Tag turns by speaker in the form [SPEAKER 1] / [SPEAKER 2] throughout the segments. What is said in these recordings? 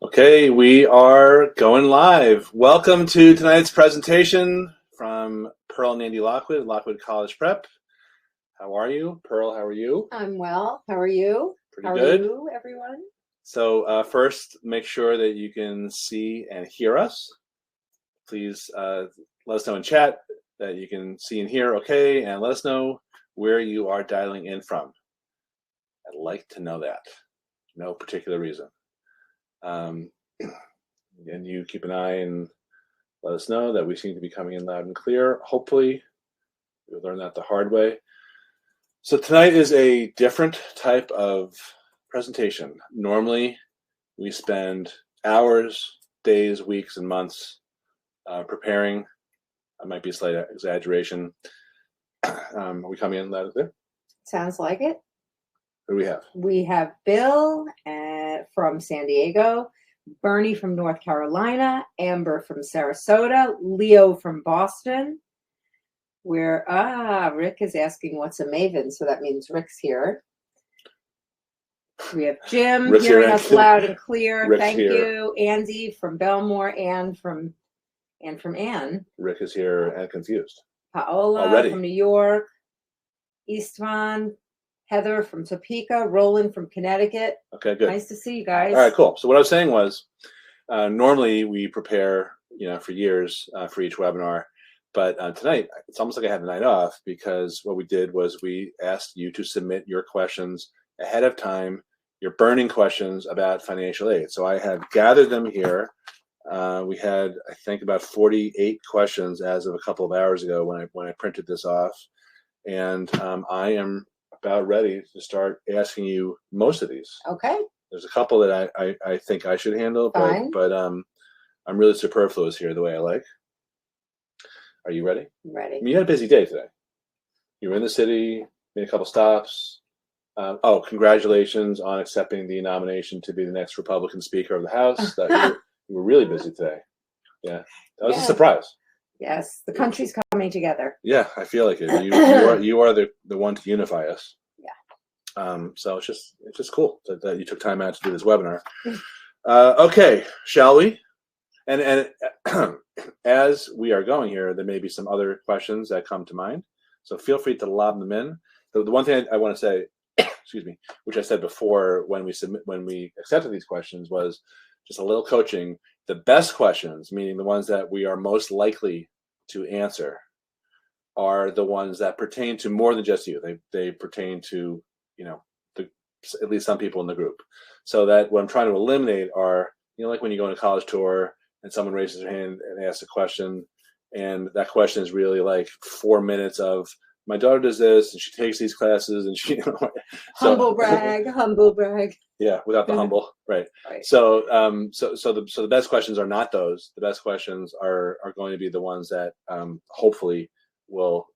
[SPEAKER 1] Okay, we are going live. Welcome to tonight's presentation from Pearl and Andy Lockwood, Lockwood College Prep. How are you? Pearl, how are you?
[SPEAKER 2] I'm well. How are you?
[SPEAKER 1] Pretty good.
[SPEAKER 2] How are you, everyone?
[SPEAKER 1] So first, make sure that you can see and hear us. Please let us know in chat that you can see and hear okay, and let us know where you are dialing in from. I'd like to know that. No particular reason. And you keep an eye and let us know that we seem to be coming in loud and clear. Hopefully, you'll learn that the hard way. So tonight is a different type of presentation. Normally, we spend hours, days, weeks, and months preparing. That might be a slight exaggeration. Are we coming in loud and clear?
[SPEAKER 2] Sounds like it.
[SPEAKER 1] Who do we have?
[SPEAKER 2] We have Bill from San Diego, Bernie from North Carolina, Amber from Sarasota, Leo from Boston. Rick is asking what's a Maven, so that means Rick's here. We have Jim
[SPEAKER 1] Rick's
[SPEAKER 2] hearing
[SPEAKER 1] here.
[SPEAKER 2] us loud and clear.
[SPEAKER 1] Rick's
[SPEAKER 2] Thank
[SPEAKER 1] here.
[SPEAKER 2] you. Andy from Belmore, Ann from Ann.
[SPEAKER 1] Rick is here and confused.
[SPEAKER 2] Paola
[SPEAKER 1] Already.
[SPEAKER 2] from New York, Istvan, Heather from Topeka, Roland from Connecticut.
[SPEAKER 1] Okay, good.
[SPEAKER 2] Nice to see you guys.
[SPEAKER 1] All right, cool. So what I was saying was, normally we prepare, for years for each webinar, but tonight it's almost like I had the night off because what we did was we asked you to submit your questions ahead of time, your burning questions about financial aid. So I have gathered them here. We had, I think, about 48 questions as of a couple of hours ago when I printed this off, and I am about ready to start asking you most of these.
[SPEAKER 2] Okay.
[SPEAKER 1] There's a couple that I think I should handle, but I'm really superfluous here the way I like. Are you ready?
[SPEAKER 2] I'm ready.
[SPEAKER 1] I mean, you had a busy day today. You were in the city, made a couple stops. Congratulations on accepting the nomination to be the next Republican Speaker of the House. You were really busy today. Yeah, that was a surprise.
[SPEAKER 2] Yes, the country's coming together.
[SPEAKER 1] Yeah, I feel like it. You are the one to unify us.
[SPEAKER 2] Yeah.
[SPEAKER 1] So it's just cool that you took time out to do this webinar. Okay, shall we? And as we are going here, there may be some other questions that come to mind. So feel free to lob them in. The one thing I want to say, excuse me, which I said before when we accepted these questions, was just a little coaching. The best questions, meaning the ones that we are most likely to answer, are the ones that pertain to more than just you. They pertain to, at least some people in the group. So that what I'm trying to eliminate are, like when you go on a college tour and someone raises their hand and asks a question, and that question is really like 4 minutes of, my daughter does this and she takes these classes and she
[SPEAKER 2] humble brag.
[SPEAKER 1] Yeah, without the humble, right. So the best questions are not those. The best questions are going to be the ones that hopefully will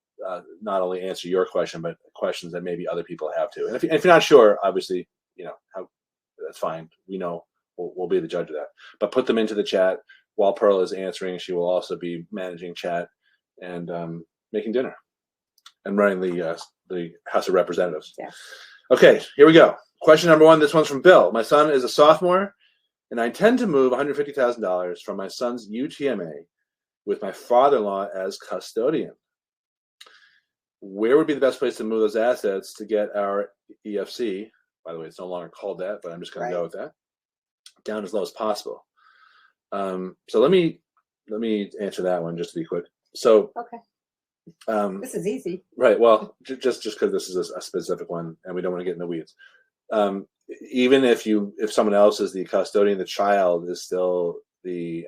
[SPEAKER 1] not only answer your question, but questions that maybe other people have too. And if you're not sure, obviously, that's fine. We know we'll be the judge of that. But put them into the chat while Pearl is answering. She will also be managing chat and making dinner and running the House of Representatives.
[SPEAKER 2] Yeah.
[SPEAKER 1] Okay, here we go. Question number one. This one's from Bill. My son is a sophomore, and I intend to move $150,000 from my son's UTMA with my father-in-law as custodian. Where would be the best place to move those assets to get our EFC? By the way, it's no longer called that, but I'm just going to go with that. Down as low as possible. So let me answer that one just to be quick. So
[SPEAKER 2] okay. This is easy.
[SPEAKER 1] Right. Well, just because this is a specific one, and we don't want to get in the weeds. Even if someone else is the custodian, the child is still the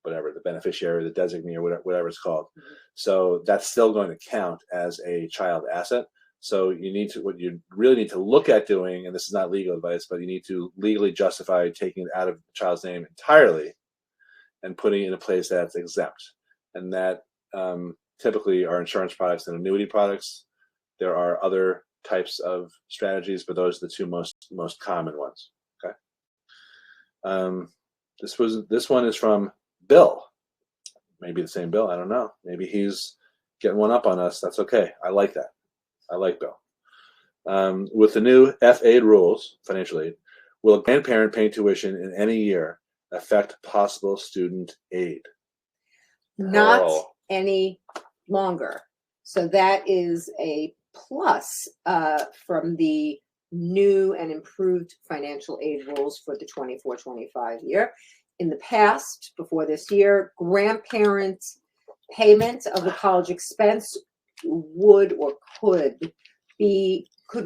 [SPEAKER 1] the beneficiary, the designee, or whatever it's called. So that's still going to count as a child asset. So what you really need to look at doing, and this is not legal advice, but you need to legally justify taking it out of the child's name entirely and putting it in a place that's exempt. And that typically are insurance products and annuity products. There are other types of strategies, but those are the two most common ones. Okay. This one is from Bill. Maybe the same Bill. I don't know. Maybe he's getting one up on us. That's okay. I like that. I like Bill. With the new FAID rules, financial aid, will a grandparent pay tuition in any year affect possible student aid?
[SPEAKER 2] Not
[SPEAKER 1] Pearl.
[SPEAKER 2] any longer. So that is a plus from the new and improved financial aid rules for the 24-25 year. In the past, before this year, grandparent payment of the college expense would or could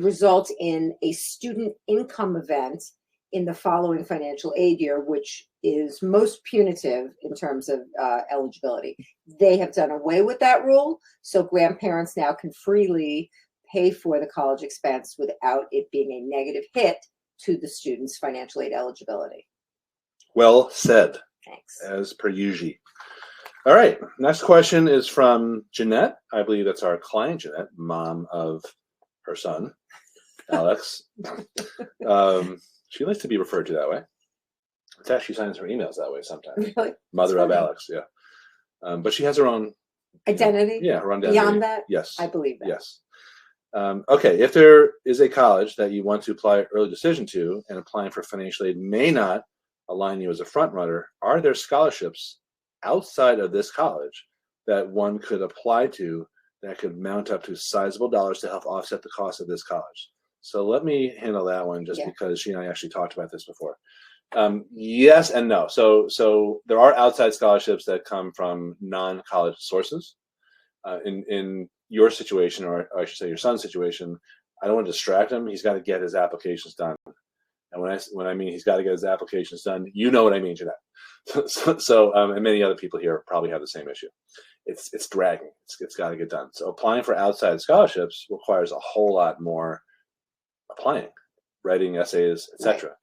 [SPEAKER 2] result in a student income event in the following financial aid year, which is most punitive in terms of eligibility. They have done away with that rule, so grandparents now can freely pay for the college expense without it being a negative hit to the student's financial aid eligibility.
[SPEAKER 1] Well said.
[SPEAKER 2] Thanks.
[SPEAKER 1] As per usual. All right, next question is from Jeanette. I believe that's our client, Jeanette, mom of her son, Alex. She likes to be referred to that way. In fact, she signs her emails that way sometimes.
[SPEAKER 2] Really?
[SPEAKER 1] Mother of Alex, yeah. But she has her own
[SPEAKER 2] identity.
[SPEAKER 1] Yeah, her own identity.
[SPEAKER 2] Beyond that,
[SPEAKER 1] yes,
[SPEAKER 2] I believe that.
[SPEAKER 1] Yes. Okay, if there is a college that you want to apply early decision to, and applying for financial aid may not align you as a front runner, are there scholarships outside of this college that one could apply to that could mount up to sizable dollars to help offset the cost of this college? So let me handle that one just because she and I actually talked about this before. Yes and no. So there are outside scholarships that come from non-college sources. In your situation, or I should say your son's situation, I don't want to distract him. He's got to get his applications done. And when I mean he's got to get his applications done, you know what I mean, Jeanette. And many other people here probably have the same issue. It's dragging. It's got to get done. So applying for outside scholarships requires a whole lot more applying, writing essays, etc. Right.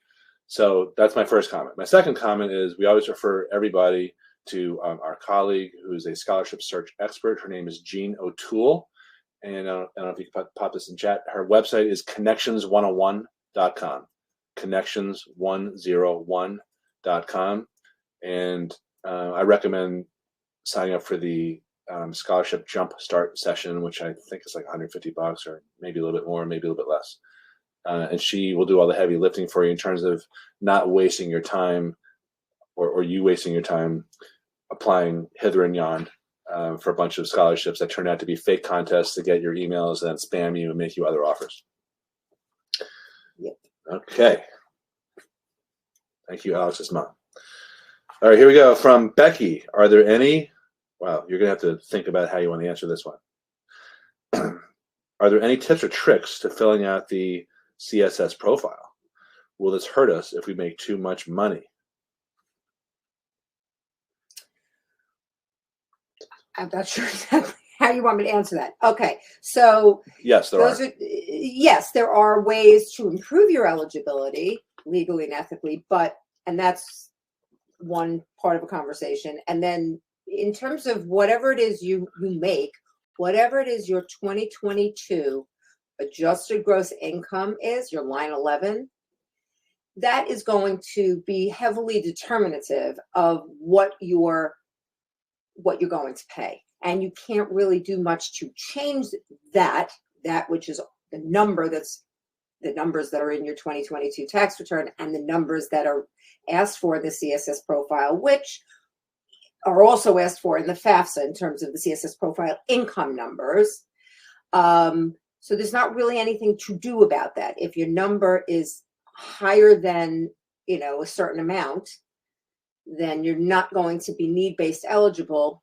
[SPEAKER 1] So that's my first comment. My second comment is we always refer everybody to our colleague who's a scholarship search expert. Her name is Jean O'Toole. And I don't know if you can pop this in chat. Her website is connections101.com. Connections101.com. And I recommend signing up for the scholarship jump start session, which I think is like $150 or maybe a little bit more, maybe a little bit less. And she will do all the heavy lifting for you in terms of not wasting your time or you wasting your time applying hither and yon for a bunch of scholarships that turn out to be fake contests to get your emails and then spam you and make you other offers.
[SPEAKER 2] Yep.
[SPEAKER 1] Okay. Thank you, Alex's mom. All right, here we go. From Becky, are there any, wow, you're going to have to think about how you want to answer this one. Are there any tips or tricks to filling out the CSS profile? Will this hurt us if we make too much money?
[SPEAKER 2] I'm not sure exactly how you want me to answer that. Okay, so
[SPEAKER 1] yes,
[SPEAKER 2] there are ways to improve your eligibility legally and ethically, and that's one part of a conversation. And then in terms of whatever it is you make, whatever it is your 2022 adjusted gross income is, your line 11, that is going to be heavily determinative of what you're going to pay. And you can't really do much to change that which is the numbers that are in your 2022 tax return and the numbers that are asked for in the CSS profile, which are also asked for in the FAFSA in terms of the CSS profile income numbers. So there's not really anything to do about that. If your number is higher than, a certain amount, then you're not going to be need-based eligible,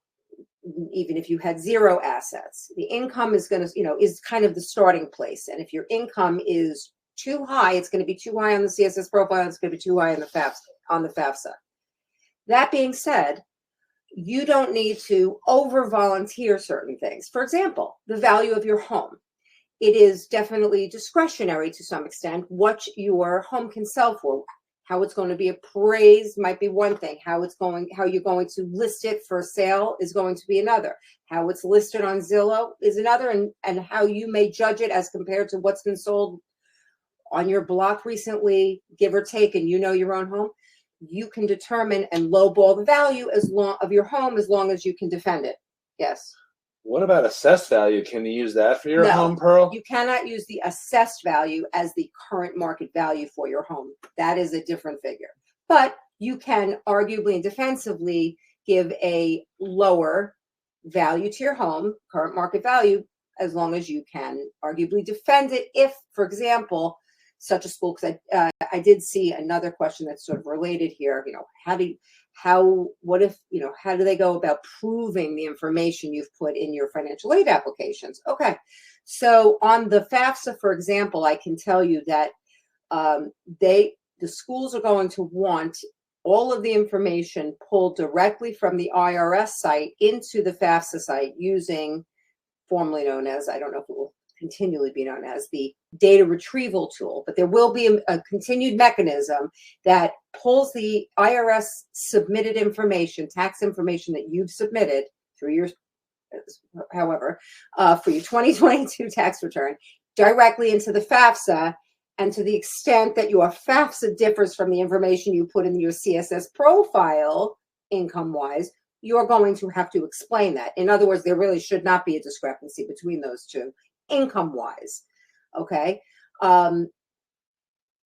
[SPEAKER 2] even if you had zero assets. The income is going to, is kind of the starting place. And if your income is too high, it's going to be too high on the CSS profile. It's going to be too high on the FAFSA. That being said, you don't need to over-volunteer certain things. For example, the value of your home. It is definitely discretionary to some extent what your home can sell for. How it's going to be appraised might be one thing. How you're going to list it for sale is going to be another. How it's listed on Zillow is another, and how you may judge it as compared to what's been sold on your block recently, give or take, and your own home. You can determine and lowball the value of your home as long as you can defend it. Yes.
[SPEAKER 1] What about assessed value? Can you use that for your home, Pearl?
[SPEAKER 2] You cannot use the assessed value as the current market value for your home. That is a different figure. But you can arguably and defensively give a lower value to your home, current market value, as long as you can arguably defend it. If, for example, such a school, because I did see another question that's sort of related here, how do they go about proving the information you've put in your financial aid applications? Okay, so on the FAFSA, for example, I can tell you that the schools are going to want all of the information pulled directly from the IRS site into the FAFSA site using, formerly known as, I don't know if it will continually be known as, the data retrieval tool, but there will be a continued mechanism that pulls the IRS submitted information, tax information that you've submitted through your, however, for your 2022 tax return directly into the FAFSA. And to the extent that your FAFSA differs from the information you put in your CSS profile, income-wise, you're going to have to explain that. In other words, there really should not be a discrepancy between those two, income-wise. Okay? Going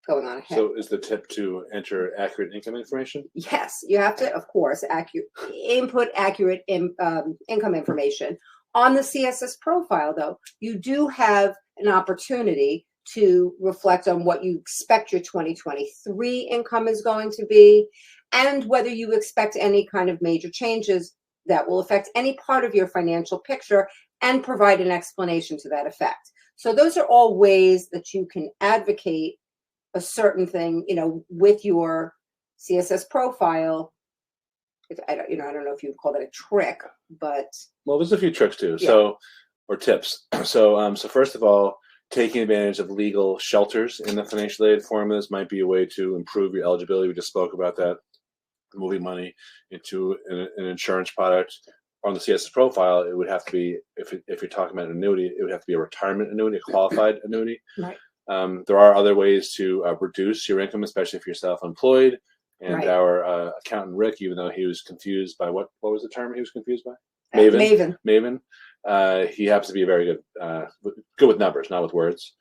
[SPEAKER 2] on ahead.
[SPEAKER 1] So is the tip to enter accurate income information?
[SPEAKER 2] Yes, you have to, of course, input accurate income information. On the CSS profile, though, you do have an opportunity to reflect on what you expect your 2023 income is going to be, and whether you expect any kind of major changes that will affect any part of your financial picture, and provide an explanation to that effect. So those are all ways that you can advocate a certain thing, with your CSS profile. I don't know if you would call that a trick, but
[SPEAKER 1] well, there's a few tricks too.
[SPEAKER 2] Yeah.
[SPEAKER 1] So, or tips. So first of all, taking advantage of legal shelters in the financial aid formulas might be a way to improve your eligibility. We just spoke about that. Moving money into an insurance product. On the CSS profile, it would have to be, if you're talking about an annuity, it would have to be a retirement annuity, a qualified annuity.
[SPEAKER 2] Right.
[SPEAKER 1] There are other ways to reduce your income, especially if you're self-employed. And
[SPEAKER 2] Right.
[SPEAKER 1] Our accountant, Rick, even though he was confused by what was the term he was confused by? Maven. He happens to be a very good with numbers, not with words.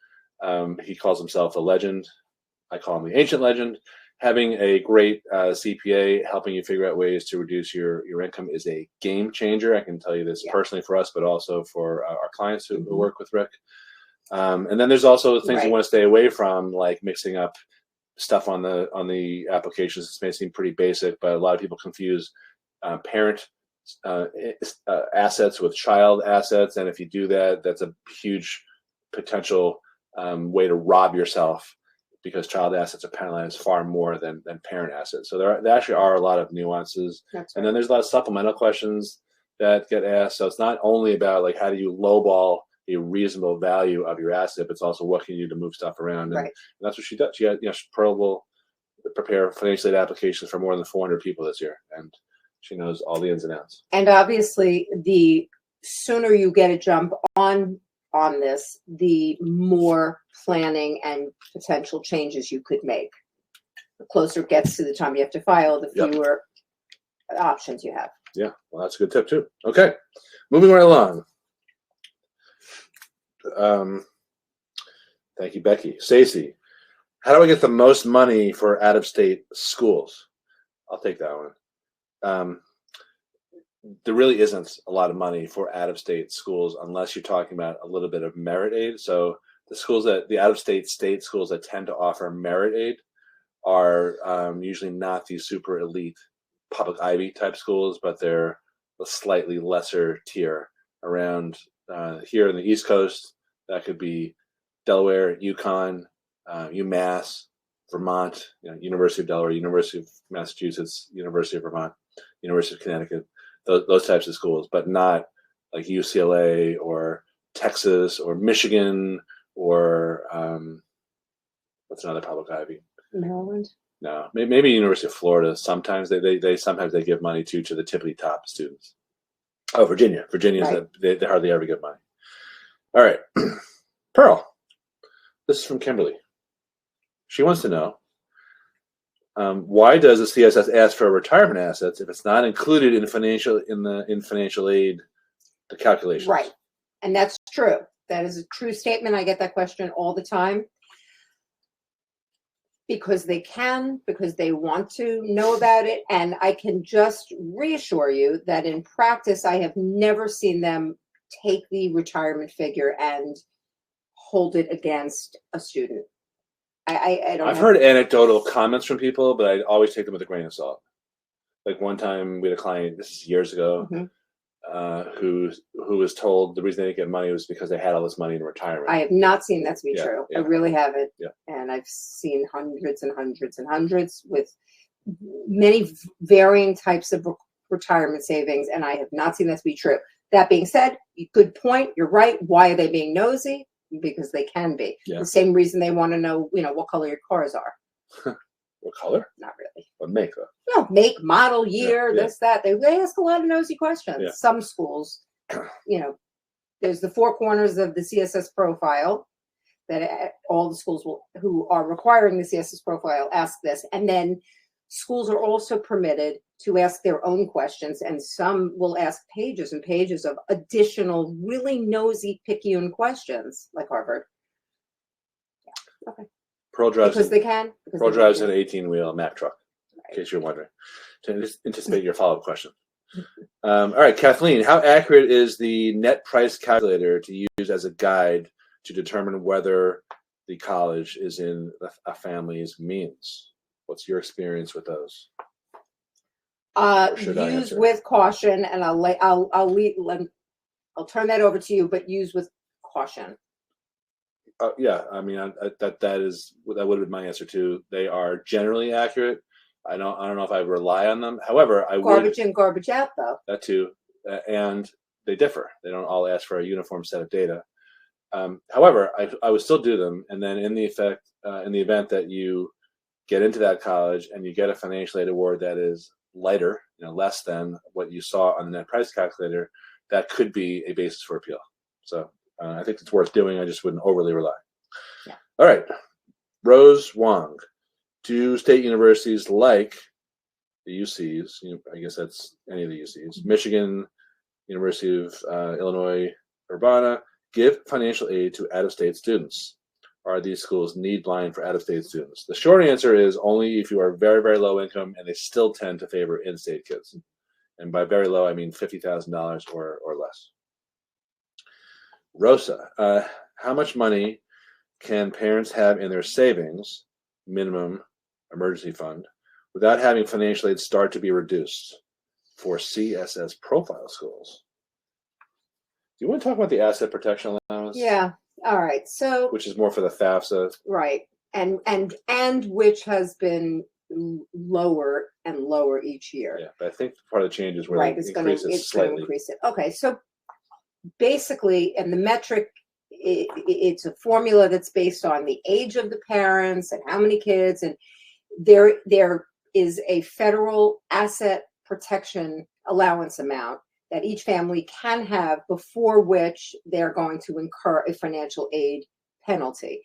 [SPEAKER 1] He calls himself a legend. I call him the ancient legend. Having a great CPA helping you figure out ways to reduce your income is a game changer. I can tell you this personally for us, but also for our clients who work with Rick. And then there's also things you want to stay away from, like mixing up stuff on the applications. This may seem pretty basic, but a lot of people confuse parent assets with child assets, and if you do that, that's a huge potential way to rob yourself, because child assets are penalized far more than parent assets. So there actually are a lot of nuances.
[SPEAKER 2] That's right.
[SPEAKER 1] And then there's a lot of supplemental questions that get asked. So it's not only about like how do you lowball a reasonable value of your asset, but it's also what can you do to move stuff around. And that's what she does. Pearl will prepare financial aid applications for more than 400 people this year, and she knows all the ins and outs.
[SPEAKER 2] And obviously, the sooner you get a jump on this, the more planning and potential changes you could make. The closer it gets to the time you have to file, the fewer options you have.
[SPEAKER 1] Yeah, well, that's a good tip too. Okay, moving right along. Thank you, Becky. Stacy, how do I get the most money for out-of-state schools? I'll take that one. There really isn't a lot of money for out-of-state schools unless you're talking about a little bit of merit aid. So the out-of-state schools that tend to offer merit aid are usually not these super elite public Ivy type schools, but they're a slightly lesser tier around here in the East Coast. That could be Delaware, UConn, UMass, Vermont, University of Delaware, University of Massachusetts, University of Vermont, University of Connecticut, those types of schools, but not like UCLA or Texas or Michigan or what's another public Ivy?
[SPEAKER 2] Maryland.
[SPEAKER 1] No, maybe University of Florida. Sometimes they give money to the tippity top students. Oh, Virginia. Virginia's they hardly ever give money. All right, Pearl. This is from Kimberly. She wants to know why does the CSS ask for retirement assets if it's not included in financial aid, the calculations?
[SPEAKER 2] Right, and that's true. That is a true statement. I get that question all the time. because they can, because they want to know about it. And I can just reassure you that in practice, I have never seen them take the retirement figure and hold it against a student. I don't
[SPEAKER 1] I've
[SPEAKER 2] know.
[SPEAKER 1] heard anecdotal comments from people, but I always take them with a grain of salt. Like one time we had a client, this is years ago, who was told the reason they didn't get money was because they had all this money in retirement.
[SPEAKER 2] I have not seen that to be true.
[SPEAKER 1] Yeah.
[SPEAKER 2] I really haven't.
[SPEAKER 1] Yeah.
[SPEAKER 2] And I've seen hundreds and hundreds and hundreds with many varying types of retirement savings, and I have not seen that to be true. That being said, good point. You're right. Why are they being nosy? Because they can be.
[SPEAKER 1] Yeah.
[SPEAKER 2] The same reason they want to know, what color your cars are.
[SPEAKER 1] What color?
[SPEAKER 2] Not really.
[SPEAKER 1] What make?
[SPEAKER 2] No, make, model, year, this, that. They ask a lot of nosy questions.
[SPEAKER 1] Yeah.
[SPEAKER 2] Some schools, there's the four corners of the CSS profile that all the schools who are requiring the CSS profile ask this. And then schools are also permitted to ask their own questions, and some will ask pages and pages of additional really nosy picayune questions, like Harvard. Yeah. Okay.
[SPEAKER 1] Pearl drives
[SPEAKER 2] because they can.
[SPEAKER 1] Pearl drives an 18-wheel Mack truck, in case you're wondering, to anticipate your follow-up question. All right, Kathleen, how accurate is the net price calculator to use as a guide to determine whether the college is in a family's means? What's your experience with those?
[SPEAKER 2] Use with caution, and I'll turn that over to you, but use with caution.
[SPEAKER 1] Yeah, I mean that would have been my answer too. They are generally accurate. I don't know if I rely on them. However,
[SPEAKER 2] garbage in, garbage out, though.
[SPEAKER 1] That too, and they differ. They don't all ask for a uniform set of data. However, I would still do them, and then in the event that you get into that college and you get a financial aid award that is lighter, less than what you saw on the net price calculator, that could be a basis for appeal. So I think it's worth doing. I just wouldn't overly rely.
[SPEAKER 2] Yeah.
[SPEAKER 1] All right, Rose Wong. Do state universities like the UCs, I guess that's any of the UCs, Michigan, University of Illinois, Urbana, give financial aid to out-of-state students? Are these schools need blind for out-of-state students? The short answer is only if you are very, very low income, and they still tend to favor in-state kids. And by very low, I mean $50,000 or less. Rosa, how much money can parents have in their savings, minimum emergency fund, without having financial aid start to be reduced for CSS profile schools? Do you want to talk about the asset protection allowance?
[SPEAKER 2] Yeah. All right. So,
[SPEAKER 1] which is more for the FAFSA,
[SPEAKER 2] right, and which has been lower and lower each year.
[SPEAKER 1] Yeah, but I think part of the change is where
[SPEAKER 2] right,
[SPEAKER 1] they
[SPEAKER 2] it's going to increase it. Okay, so basically, and the metric, it's a formula that's based on the age of the parents and how many kids, and there is a federal asset protection allowance amount that each family can have before which they're going to incur a financial aid penalty.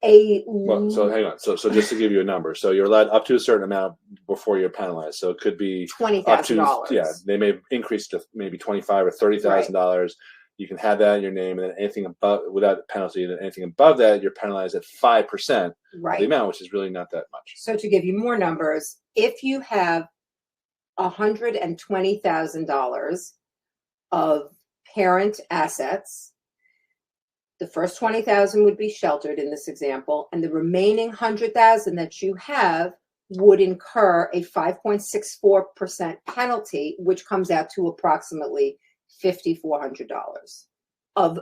[SPEAKER 1] So hang on. So just to give you a number, so you're allowed up to a certain amount before you're penalized. So it could be
[SPEAKER 2] $20,000.
[SPEAKER 1] Yeah, they may increase to maybe $25,000 or $30,000. Right. You can have that in your name, and then anything above without a penalty, and anything above that, you're penalized at 5% of the amount, which is really not that much.
[SPEAKER 2] So to give you more numbers, if you have $120,000 of parent assets, the first $20,000 would be sheltered in this example, and the remaining $100,000 that you have would incur a 5.64% penalty, which comes out to approximately $5,400 of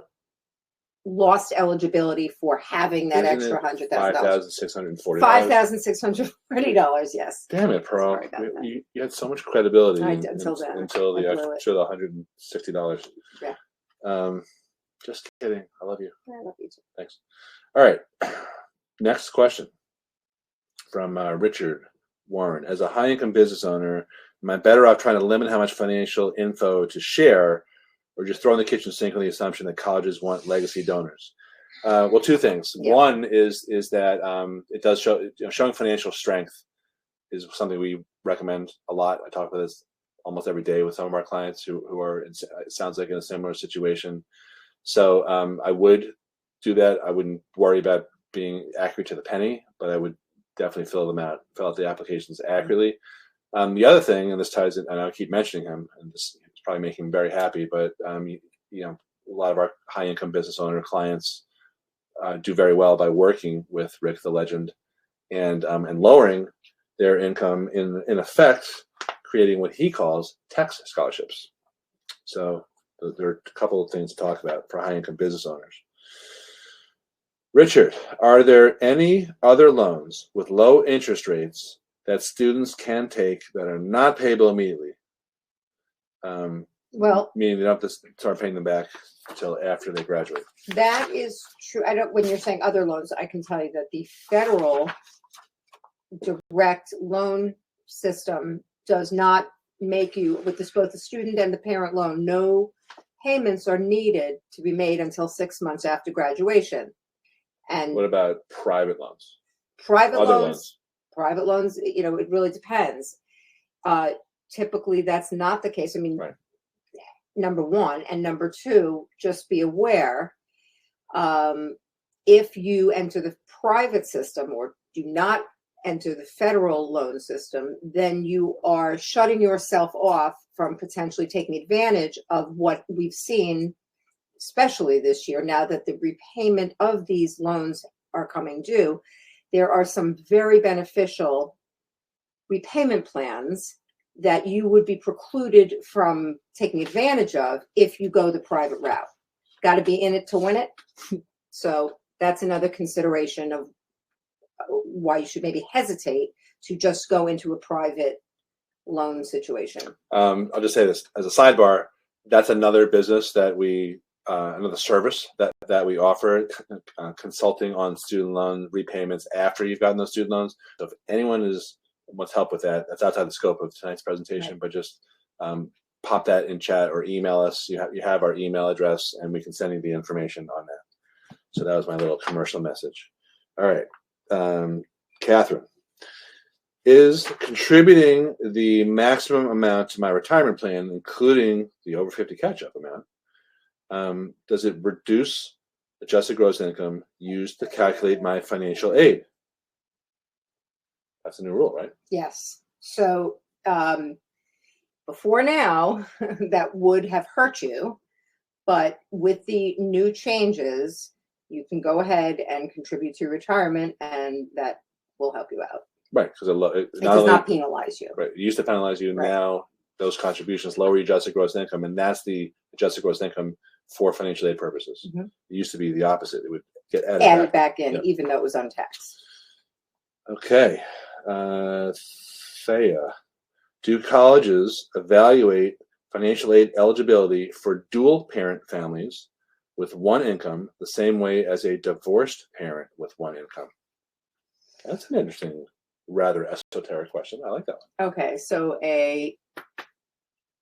[SPEAKER 2] lost eligibility for having that extra $100,000.
[SPEAKER 1] $5,640.
[SPEAKER 2] $5,640. Yes.
[SPEAKER 1] Damn it, Pearl! You had so much credibility
[SPEAKER 2] until
[SPEAKER 1] the $160.
[SPEAKER 2] Yeah.
[SPEAKER 1] Just kidding. I love you.
[SPEAKER 2] I love you too.
[SPEAKER 1] Thanks. All right. Next question from Richard Warren. As a high-income business owner, am I better off trying to limit how much financial info to share, or just throw in the kitchen sink on the assumption that colleges want legacy donors? Well, two things. Yeah. One is that it does show, showing financial strength is something we recommend a lot. I talk about this almost every day with some of our clients who are, it sounds like, in a similar situation. So I would do that. I wouldn't worry about being accurate to the penny, but I would definitely fill out the applications accurately. The other thing, and this ties in, and I'll keep mentioning him, and this is probably making him very happy, but you know, a lot of our high income business owner clients do very well by working with Rick the Legend and lowering their income, in effect creating what he calls tax scholarships. So there are a couple of things to talk about for high income business owners. Richard, are there any other loans with low interest rates that students can take that are not payable immediately?
[SPEAKER 2] Well,
[SPEAKER 1] meaning they don't have to start paying them back until after they graduate.
[SPEAKER 2] that is true. When you're saying other loans, I can tell you that the federal direct loan system does not make you, with both the student and the parent loan, no payments are needed to be made until 6 months after graduation. And
[SPEAKER 1] what about private loans?
[SPEAKER 2] Private loans, you know, it really depends. Typically, that's not the case. I mean,
[SPEAKER 1] right.
[SPEAKER 2] Number one, and number two, just be aware, if you enter the private system or do not enter the federal loan system, then you are shutting yourself off from potentially taking advantage of what we've seen, especially this year, now that the repayment of these loans are coming due. There are some very beneficial repayment plans that you would be precluded from taking advantage of if you go the private route. Got to be in it to win it. So that's another consideration of why you should maybe hesitate to just go into a private loan situation.
[SPEAKER 1] I'll just say this as a sidebar. That's another business that we, another service that we offer, consulting on student loan repayments after you've gotten those student loans. So if anyone wants help with that, that's outside the scope of tonight's presentation, right. But just pop that in chat or email us. You have our email address, and we can send you the information on that. So that was my little commercial message. All right, Catherine, is contributing the maximum amount to my retirement plan, including the over 50 catch-up amount, does it reduce adjusted gross income used to calculate my financial aid? That's a new rule, right?
[SPEAKER 2] Yes. So before now, that would have hurt you, but with the new changes, you can go ahead and contribute to retirement, and that will help you out.
[SPEAKER 1] Right, because it
[SPEAKER 2] does not penalize you.
[SPEAKER 1] Right, it used to penalize you. Right. Now those contributions lower your adjusted gross income, and that's the adjusted gross income for financial aid purposes. Mm-hmm. It used to be the opposite; it would get added back in,
[SPEAKER 2] yep. Even though it was untaxed.
[SPEAKER 1] Okay, Thea, do colleges evaluate financial aid eligibility for dual parent families with one income the same way as a divorced parent with one income? That's an interesting, rather esoteric question. I like that one.
[SPEAKER 2] Okay, so a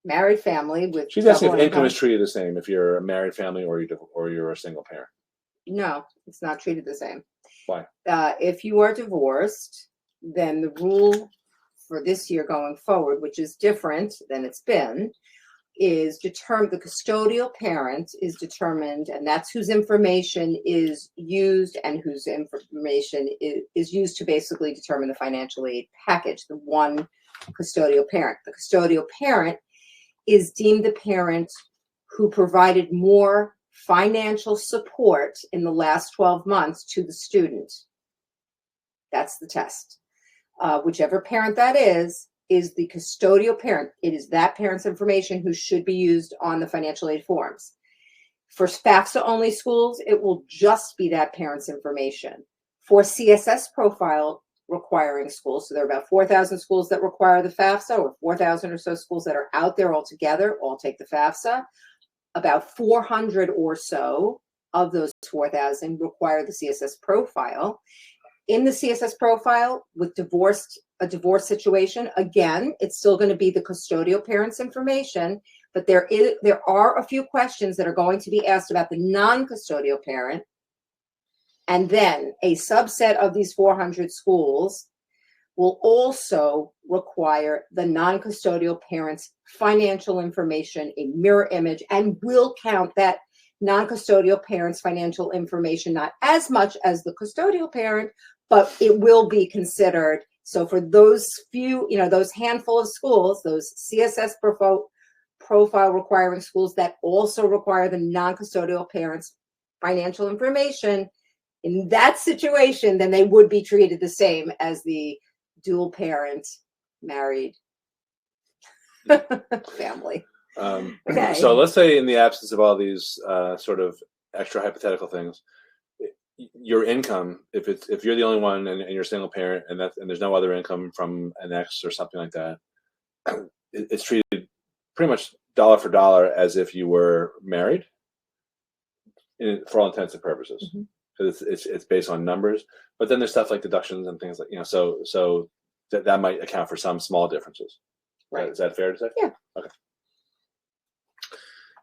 [SPEAKER 2] married family with
[SPEAKER 1] she's asking if income is treated the same if you're a married family or you're a single parent.
[SPEAKER 2] No, it's not treated the same.
[SPEAKER 1] Why?
[SPEAKER 2] If you are divorced, then the rule for this year going forward, which is different than it's been, is the custodial parent is determined, and that's whose information is used and whose information is used to basically determine the financial aid package, the one custodial parent. The custodial parent is deemed the parent who provided more financial support in the last 12 months to the student. That's the test. Whichever parent that is the custodial parent. It is that parent's information who should be used on the financial aid forms. For FAFSA only schools, it will just be that parent's information. For CSS Profile requiring schools, so there are about 4,000 schools that require the FAFSA, or 4,000 or so schools that are out there altogether, all take the FAFSA. About 400 or so of those 4,000 require the CSS Profile. In the CSS Profile, with a divorce situation, again, it's still going to be the custodial parent's information, but there are a few questions that are going to be asked about the non-custodial parent. And then a subset of these 400 schools will also require the non-custodial parent's financial information, a mirror image, and will count that non-custodial parent's financial information, not as much as the custodial parent, but it will be considered. So for those few, those handful of schools, those CSS profile requiring schools that also require the non-custodial parents' financial information, in that situation, then they would be treated the same as the dual parent married family. Okay.
[SPEAKER 1] So let's say in the absence of all these sort of extra hypothetical things, your income, if you're the only one and you're a single parent and there's no other income from an ex or something like that, it's treated pretty much dollar for dollar as if you were married, for all intents and purposes. Because it's based on numbers, but then there's stuff like deductions and things like so that might account for some small differences.
[SPEAKER 2] Right?
[SPEAKER 1] Is that fair to say?
[SPEAKER 2] Yeah.
[SPEAKER 1] Okay.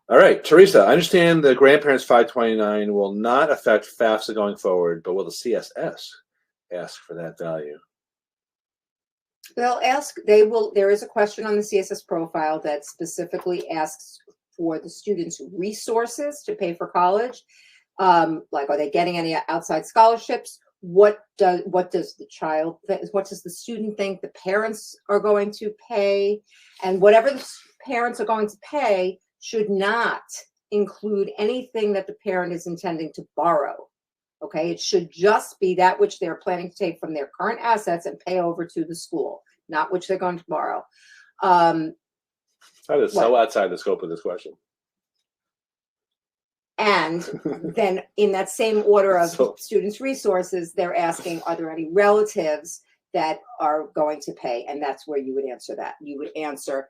[SPEAKER 1] All right, Teresa, I understand the grandparents 529 will not affect FAFSA going forward, but will the CSS ask for that value?
[SPEAKER 2] They'll ask, there is a question on the CSS profile that specifically asks for the students' resources to pay for college. Like, are they getting any outside scholarships? What does the student think the parents are going to pay? And whatever the parents are going to pay should not include anything that the parent is intending to borrow. Okay, it should just be that which they're planning to take from their current assets and pay over to the school, not which they're going to borrow.
[SPEAKER 1] That is so outside the scope of this question.
[SPEAKER 2] And then in that same order of students' resources, they're asking, are there any relatives that are going to pay? And that's where you would answer that. You would answer,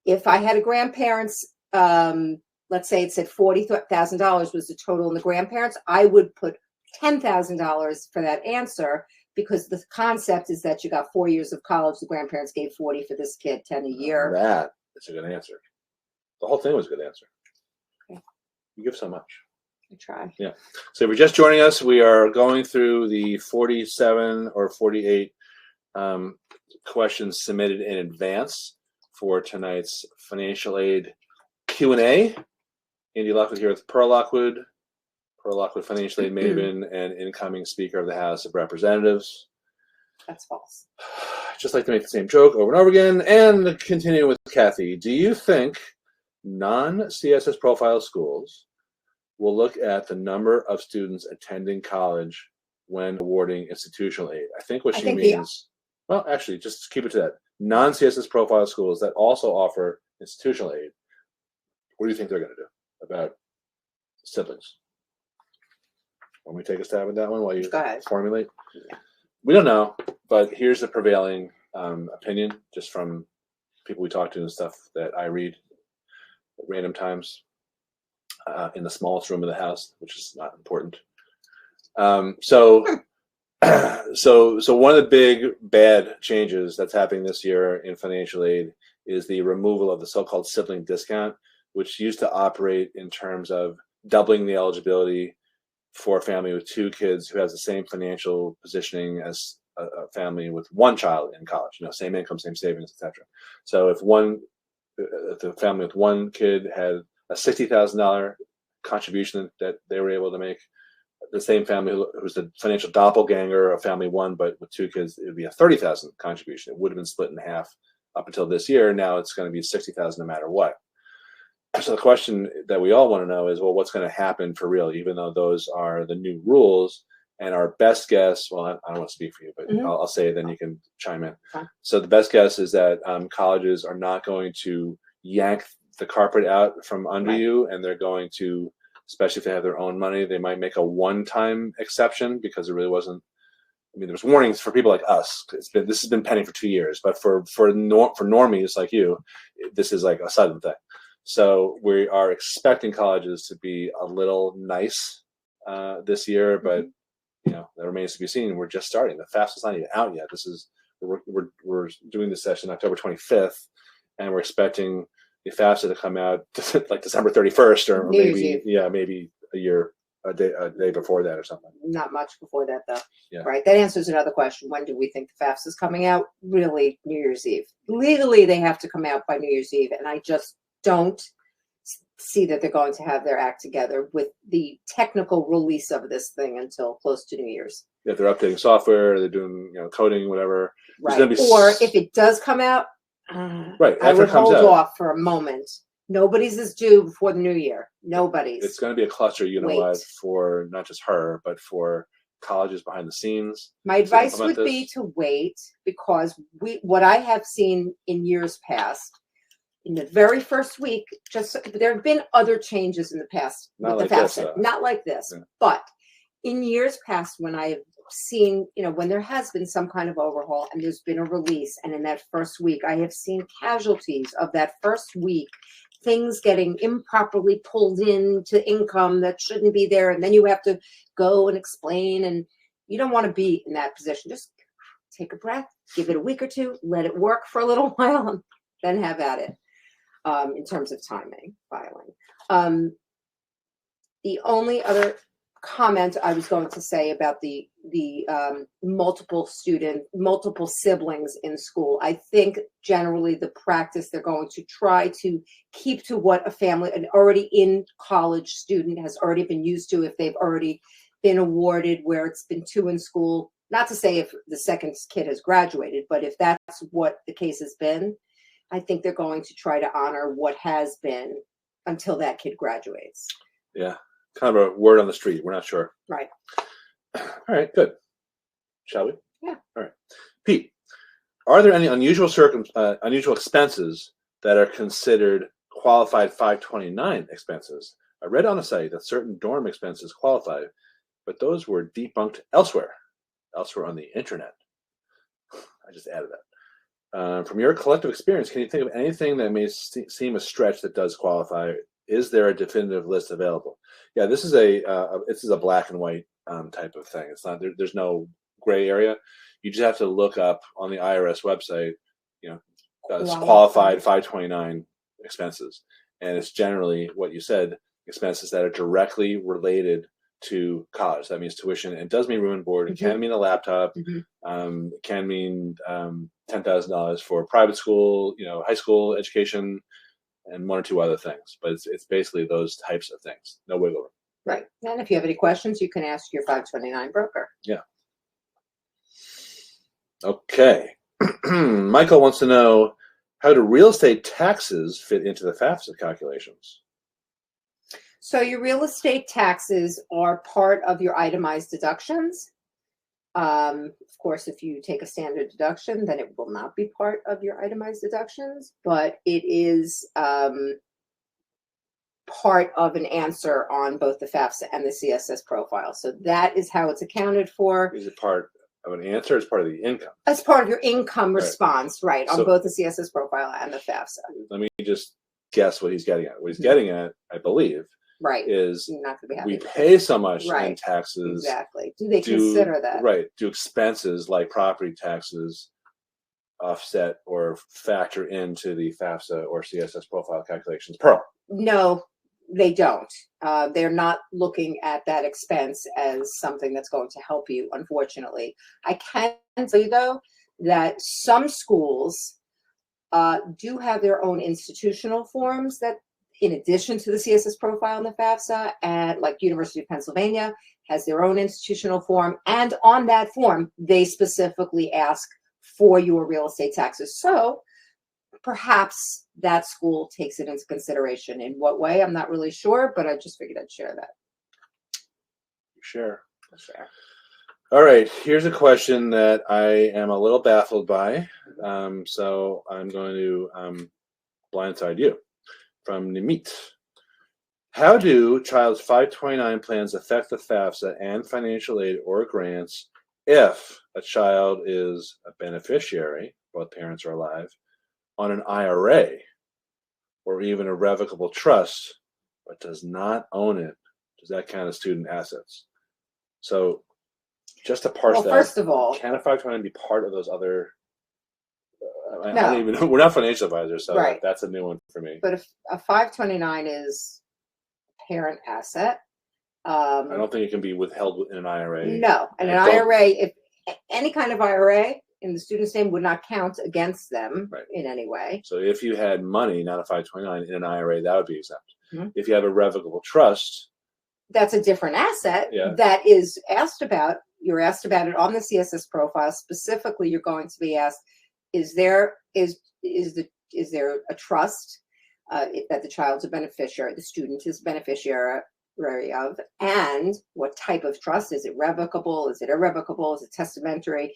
[SPEAKER 2] if I had a grandparents, let's say it said $40,000 was the total in the grandparents, I would put $10,000 for that answer, because the concept is that you got 4 years of college. The grandparents gave 40 for this kid, 10 a year.
[SPEAKER 1] That is a good answer. The whole thing was a good answer.
[SPEAKER 2] Okay.
[SPEAKER 1] You give so much.
[SPEAKER 2] I try.
[SPEAKER 1] Yeah. So if you're just joining us, we are going through the 47 or 48 questions submitted in advance for tonight's financial aid Q&A. Andy Lockwood here with Pearl Lockwood. Pearl Lockwood, financial aid maven and incoming Speaker of the House of Representatives.
[SPEAKER 2] That's false.
[SPEAKER 1] Just like to make the same joke over and over again. And continue with Kathy. Do you think non-CSS profile schools will look at the number of students attending college when awarding institutional aid? I think what she means, well, actually, just keep it to that. Non-CSS profile schools that also offer institutional aid, what do you think they're going to do about siblings? Want me to take a stab at that one while you formulate?
[SPEAKER 2] Yeah.
[SPEAKER 1] We don't know, but here's the prevailing opinion, just from people we talk to and stuff that I read at random times in the smallest room of the house, which is not important. So one of the big bad changes that's happening this year in financial aid is the removal of the so-called sibling discount, which used to operate in terms of doubling the eligibility for a family with 2 kids who has the same financial positioning as a family with 1 child in college, same income, same savings, etc. So if the family with 1 kid had a $60,000 contribution that they were able to make, the same family who was the financial doppelganger of family 1, but with 2 kids, it would be a $30,000 contribution. It would have been split in half up until this year. Now it's going to be $60,000 no matter what. So the question that we all want to know is, well, what's going to happen for real, even though those are the new rules? And our best guess, well, I don't want to speak for you, but I'll say it, then you can chime in.
[SPEAKER 2] Okay.
[SPEAKER 1] So the best guess is that colleges are not going to yank the carpet out from under you, and they're going to, especially if they have their own money, they might make a one-time exception, because it really wasn't. I mean, there's warnings for people like us. This has been pending for 2 years, but for normies like you, this is like a sudden thing. So we are expecting colleges to be a little nice this year, but that remains to be seen. We're just starting. The FAFSA is not even out yet. We're doing this session October 25th, and we're expecting the FAFSA to come out like December 31st, or maybe a day before that or something.
[SPEAKER 2] Not much before that, though.
[SPEAKER 1] Yeah.
[SPEAKER 2] Right. That answers another question. When do we think the FAFSA is coming out? Really, New Year's Eve. Legally, they have to come out by New Year's Eve, and I just don't see that they're going to have their act together with the technical release of this thing until close to New Year's.
[SPEAKER 1] If they're updating software, they're doing coding, whatever.
[SPEAKER 2] Right.
[SPEAKER 1] Gonna be
[SPEAKER 2] Or if it does come out,
[SPEAKER 1] right
[SPEAKER 2] I
[SPEAKER 1] after
[SPEAKER 2] would
[SPEAKER 1] it comes
[SPEAKER 2] hold
[SPEAKER 1] out,
[SPEAKER 2] off for a moment. Nobody's is due before the new year. Nobody's.
[SPEAKER 1] it's going to be a cluster,
[SPEAKER 2] Wait.
[SPEAKER 1] for not just her, but for colleges behind the scenes.
[SPEAKER 2] My advice would be to wait, because what I have seen in years past, in the very first week, there have been other changes in the past
[SPEAKER 1] Not
[SPEAKER 2] with
[SPEAKER 1] like
[SPEAKER 2] the FAFSA,
[SPEAKER 1] this,
[SPEAKER 2] not like this,
[SPEAKER 1] yeah.
[SPEAKER 2] but in years past, when I have seen, when there has been some kind of overhaul and there's been a release, and in that first week, I have seen casualties of that first week, things getting improperly pulled into income that shouldn't be there, and then you have to go and explain, and you don't want to be in that position. Just take a breath, give it a week or two, let it work for a little while, and then have at it. In terms of filing. The only other comment I was going to say about the multiple siblings in school, I think generally the practice they're going to try to keep to what an already in college student has already been used to, if they've already been awarded where it's been 2 in school. Not to say if the second kid has graduated, but if that's what the case has been, I think they're going to try to honor what has been until that kid graduates.
[SPEAKER 1] Yeah, kind of a word on the street. We're not sure.
[SPEAKER 2] Right.
[SPEAKER 1] All right, good. Shall we?
[SPEAKER 2] Yeah.
[SPEAKER 1] All right. Pete, are there any unusual expenses that are considered qualified 529 expenses? I read on a site that certain dorm expenses qualify, but those were debunked elsewhere on the internet. I just added that. From your collective experience, can you think of anything that may seem a stretch that does qualify? Is there a definitive list available? Yeah, this is a black and white type of thing. It's not there's no gray area. You just have to look up on the IRS website, qualified 529 expenses, and it's generally what you said, expenses that are directly related to college. That means tuition. It does mean room and board. It can mean a laptop. It can mean $10,000 for private school, high school education, and 1 or 2 other things. But it's basically those types of things. No wiggle room.
[SPEAKER 2] Right. And if you have any questions, you can ask your 529 broker.
[SPEAKER 1] Yeah. Okay. Michael wants to know, how do real estate taxes fit into the FAFSA calculations?
[SPEAKER 2] So your real estate taxes are part of your itemized deductions. Of course, if you take a standard deduction, then it will not be part of your itemized deductions, but it is part of an answer on both the FAFSA and the CSS profile. So that is how it's accounted for.
[SPEAKER 1] Is it part of an answer as part of the income?
[SPEAKER 2] As part of your income response, right, on
[SPEAKER 1] so,
[SPEAKER 2] both the CSS profile and the FAFSA.
[SPEAKER 1] Let me just guess what he's getting at. What he's getting at, I believe,
[SPEAKER 2] right,
[SPEAKER 1] is
[SPEAKER 2] you're not gonna be happy
[SPEAKER 1] we
[SPEAKER 2] with
[SPEAKER 1] pay so much
[SPEAKER 2] right.
[SPEAKER 1] in taxes.
[SPEAKER 2] Exactly. Do they consider that?
[SPEAKER 1] Right. Do expenses like property taxes offset or factor into the FAFSA or CSS profile calculations? Pearl?
[SPEAKER 2] No, they don't. They're not looking at that expense as something that's going to help you, unfortunately. I can tell you, though, that some schools do have their own institutional forms that, in addition to the CSS profile and the FAFSA, and like University of Pennsylvania has their own institutional form, and on that form, they specifically ask for your real estate taxes. So perhaps that school takes it into consideration. In what way, I'm not really sure, but I just figured I'd share that.
[SPEAKER 1] Sure.
[SPEAKER 2] Sure.
[SPEAKER 1] All right, here's a question that I am a little baffled by, so I'm going to blindside you. From Nimit. How do Child's 529 plans affect the FAFSA and financial aid or grants if a child is a beneficiary, both parents are alive, on an IRA or even a revocable trust, but does not own it? Does that count as student assets? So just to parse that,
[SPEAKER 2] first of all,
[SPEAKER 1] can a 529 be part of those other? I
[SPEAKER 2] no.
[SPEAKER 1] don't even know. We're not financial advisors, so
[SPEAKER 2] right.
[SPEAKER 1] That's a new one for me.
[SPEAKER 2] But if a 529 is parent asset,
[SPEAKER 1] I don't think it can be withheld in an IRA.
[SPEAKER 2] No, and an IRA, if any kind of IRA in the student's name would not count against them in any way.
[SPEAKER 1] So if you had money, not a 529, in an IRA, that would be exempt. If you have a revocable trust,
[SPEAKER 2] that's a different asset that is asked about you're asked about it on the CSS profile. Specifically, you're going to be asked, is there a trust that the child's a beneficiary, the student is beneficiary of, and what type of trust? Is it revocable? Is it irrevocable? Is it testamentary?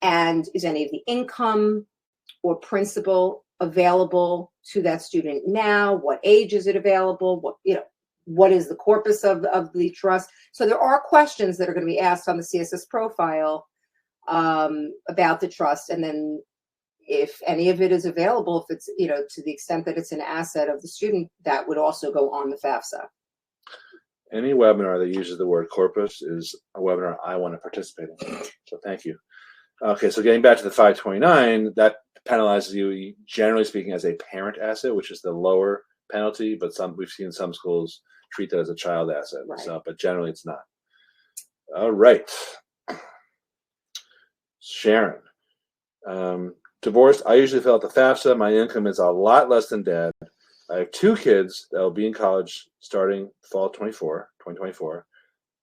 [SPEAKER 2] And is any of the income or principal available to that student now? What age is it available? What is the corpus of the trust? So there are questions that are going to be asked on the CSS profile about the trust, and then if any of it is available, if it's, to the extent that it's an asset of the student, that would also go on the FAFSA.
[SPEAKER 1] Any webinar that uses the word corpus is a webinar I want to participate in. So thank you. Okay, so getting back to the 529, that penalizes you, generally speaking, as a parent asset, which is the lower penalty, but we've seen some schools treat that as a child asset.
[SPEAKER 2] Right.
[SPEAKER 1] So, but generally it's not. All right. Sharon. Divorced, I usually fill out the FAFSA. My income is a lot less than dad. I have 2 kids that will be in college starting fall 2024.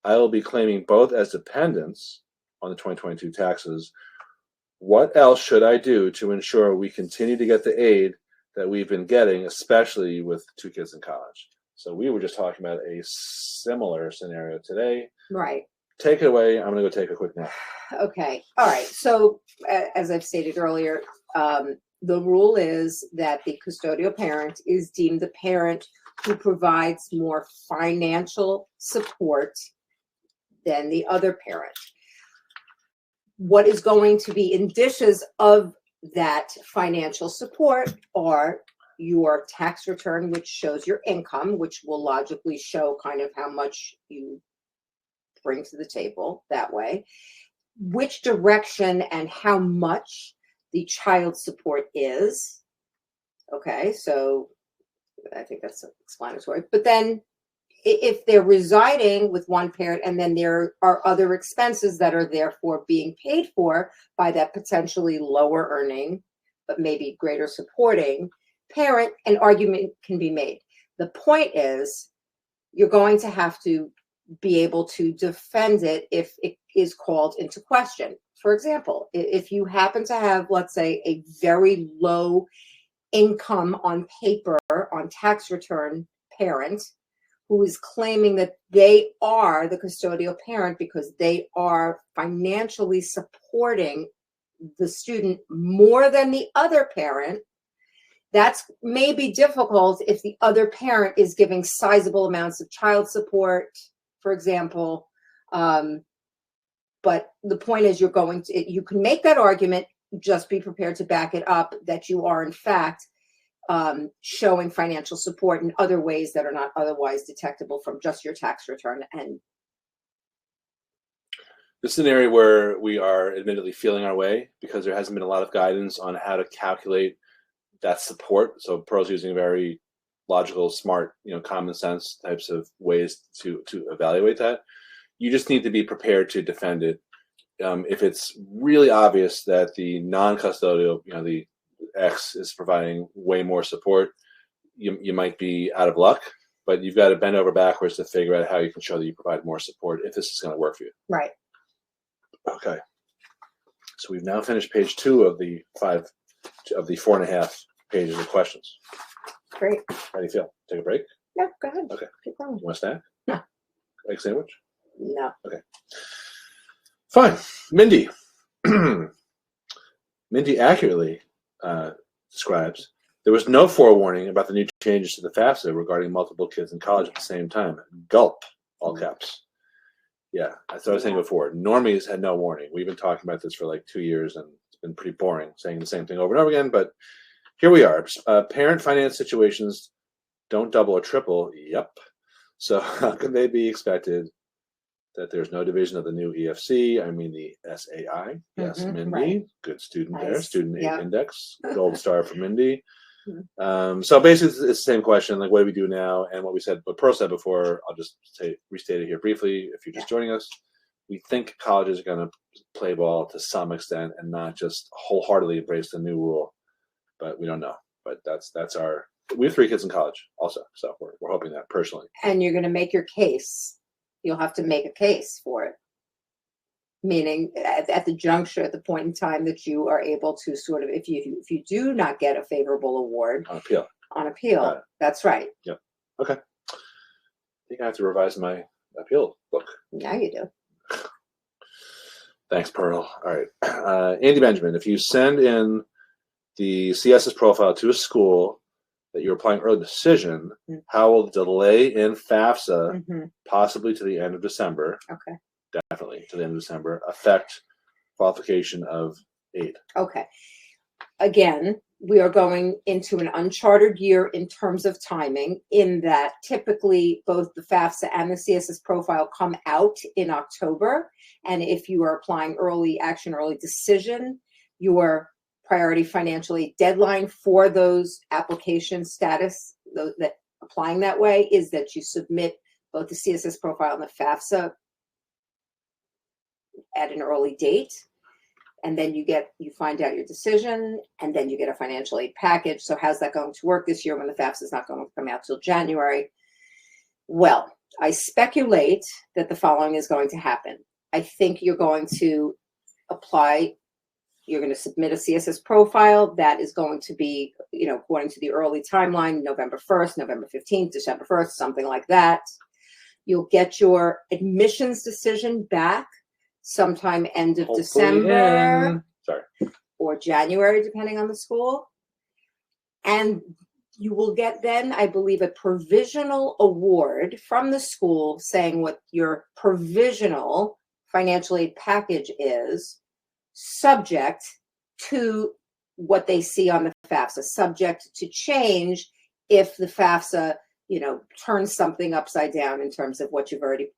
[SPEAKER 1] I will be claiming both as dependents on the 2022 taxes. What else should I do to ensure we continue to get the aid that we've been getting, especially with 2 kids in college? So we were just talking about a similar scenario today.
[SPEAKER 2] Right.
[SPEAKER 1] Take it away. I'm going to go take a quick nap.
[SPEAKER 2] Okay. All right. So as I've stated earlier, the rule is that the custodial parent is deemed the parent who provides more financial support than the other parent. What is going to be indicias of that financial support are your tax return, which shows your income, which will logically show kind of how much you bring to the table that way, which direction and how much the child support is. Okay, so I think that's explanatory. But then if they're residing with one parent and then there are other expenses that are therefore being paid for by that potentially lower earning, but maybe greater supporting parent, an argument can be made. The point is, you're going to have to be able to defend it if it is called into question. For example, if you happen to have, let's say, a very low income on paper, on tax return parent, who is claiming that they are the custodial parent because they are financially supporting the student more than the other parent, that's maybe difficult if the other parent is giving sizable amounts of child support, for example. But the point is, you can make that argument, just be prepared to back it up that you are in fact showing financial support in other ways that are not otherwise detectable from just your tax return. And
[SPEAKER 1] this is an area where we are admittedly feeling our way because there hasn't been a lot of guidance on how to calculate that support. So Pearl's using very logical, smart, common sense types of ways to evaluate that. You just need to be prepared to defend it. If it's really obvious that the non-custodial, the X is providing way more support, you might be out of luck, but you've got to bend over backwards to figure out how you can show that you provide more support if this is going to work for you.
[SPEAKER 2] Right.
[SPEAKER 1] Okay. So we've now finished page 2 of the 4.5 pages of questions.
[SPEAKER 2] Great.
[SPEAKER 1] How do you feel? Take a break?
[SPEAKER 2] Yeah, go ahead.
[SPEAKER 1] Okay.
[SPEAKER 2] Keep going.
[SPEAKER 1] You want a snack?
[SPEAKER 2] No.
[SPEAKER 1] Egg sandwich?
[SPEAKER 2] No.
[SPEAKER 1] Okay. Fine. Mindy. Mindy accurately describes, there was no forewarning about the new changes to the FAFSA regarding multiple kids in college at the same time. Gulp, all caps. Yeah, that's what I was saying before. Normies had no warning. We've been talking about this for like 2 years, and it's been pretty boring saying the same thing over and over again, but here we are. Parent finance situations don't double or triple. Yep. So how can they be expected that there's no division of the new EFC? I mean, the SAI. Yes, Mindy. Right. Good student nice. There. Student aid index. Gold star for Mindy. So basically, it's the same question, like what do we do now? And what we said, what Pearl said before, I'll just restate it here briefly if you're just joining us. We think colleges are going to play ball to some extent and not just wholeheartedly embrace the new rule, but we don't know. But that's our. We have 3 kids in college also, so we're hoping that personally.
[SPEAKER 2] And you're going to make your case. You'll have to make a case for it. meaning at the juncture, at the point in time that you are able to sort of, if you do not get a favorable award
[SPEAKER 1] On appeal.
[SPEAKER 2] on appeal, that's right.
[SPEAKER 1] Yep. Okay. I think I have to revise my appeal book.
[SPEAKER 2] Now you do.
[SPEAKER 1] Thanks, Pearl. All right. Andy Benjamin, if you send in the CSS profile to a school that you're applying early decision, how will the delay in FAFSA, possibly to the end of December, definitely to the end of December, affect qualification of aid?
[SPEAKER 2] Okay. Again, we are going into an uncharted year in terms of timing, in that typically both the FAFSA and the CSS profile come out in October. And if you are applying early action, early decision, your priority financial aid deadline for those application status, that applying that way, is that you submit both the CSS profile and the FAFSA at an early date. And then you find out your decision, and then you get a financial aid package. So how's that going to work this year when the FAFSA is not going to come out till January? Well, I speculate that the following is going to happen. I think you're going to apply, you're going to submit a CSS profile that is going to be, according to the early timeline, November 1st, November 15th, December 1st, something like that. You'll get your admissions decision back sometime end of December or January, depending on the school. And you will get then, I believe, a provisional award from the school saying what your provisional financial aid package is, subject to what they see on the FAFSA, subject to change if the FAFSA, turns something upside down in terms of what you've already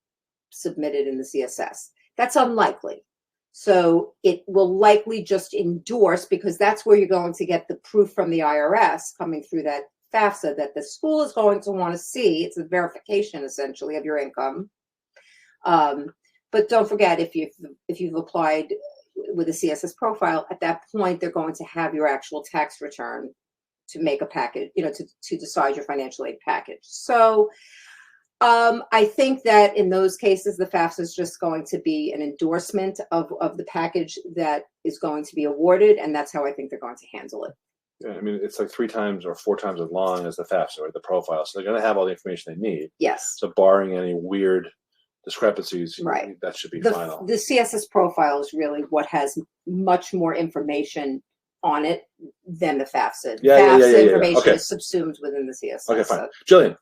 [SPEAKER 2] submitted in the CSS. That's unlikely. So it will likely just endorse, because that's where you're going to get the proof from the IRS coming through that FAFSA that the school is going to want to see. It's a verification, essentially, of your income. But don't forget, if you've applied with a CSS profile, at that point, they're going to have your actual tax return to make a package, to decide your financial aid package. So I think that in those cases, the FAFSA is just going to be an endorsement of the package that is going to be awarded, and that's how I think they're going to handle it.
[SPEAKER 1] Yeah, I mean, it's like 3 times or 4 times as long as the FAFSA or the profile, so they're going to have all the information they need.
[SPEAKER 2] Yes.
[SPEAKER 1] So barring any weird discrepancies,
[SPEAKER 2] right,
[SPEAKER 1] that should be final.
[SPEAKER 2] The CSS profile is really what has much more information on it than the FAFSA. FAFSA information is subsumed within the CSS.
[SPEAKER 1] Okay, fine. Jillian.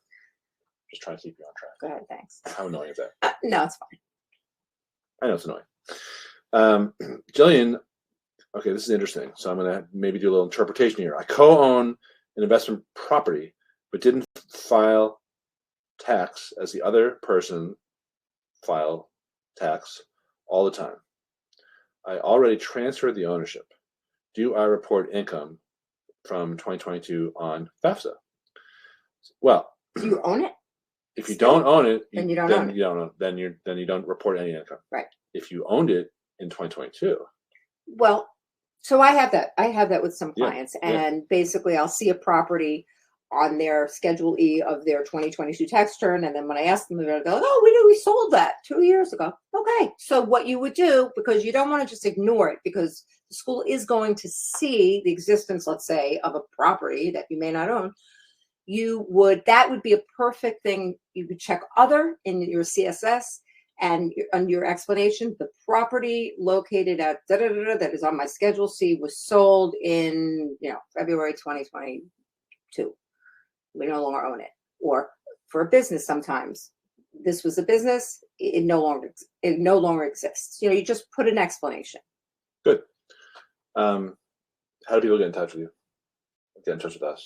[SPEAKER 1] Just trying to keep you on track.
[SPEAKER 2] Go ahead, thanks.
[SPEAKER 1] How annoying is that?
[SPEAKER 2] No, it's fine.
[SPEAKER 1] I know it's annoying. Jillian, okay, this is interesting. So I'm going to maybe do a little interpretation here. I co-own an investment property, but didn't file tax as the other person file tax all the time. I already transferred the ownership. Do I report income from 2022 on FAFSA? Well,
[SPEAKER 2] do you own it?
[SPEAKER 1] If you don't own it,
[SPEAKER 2] then you don't own it.
[SPEAKER 1] You don't own, then you don't report any income.
[SPEAKER 2] Right.
[SPEAKER 1] If you owned it in 2022.
[SPEAKER 2] Well, so I have that with some clients, and basically I'll see a property on their Schedule E of their 2022 tax return, and then when I ask them, they're going to go, "Oh, we sold that 2 years ago." Okay. So what you would do, because you don't want to just ignore it, because the school is going to see the existence, let's say, of a property that you may not own. That would be a perfect thing. You could check other in your CSS, and on your explanation, the property located at that is on my Schedule C was sold in February 2022. We no longer own it. Or for a business, sometimes this was a business, it no longer exists. You just put an explanation.
[SPEAKER 1] Good. How do people get in touch with you? Get in touch with us.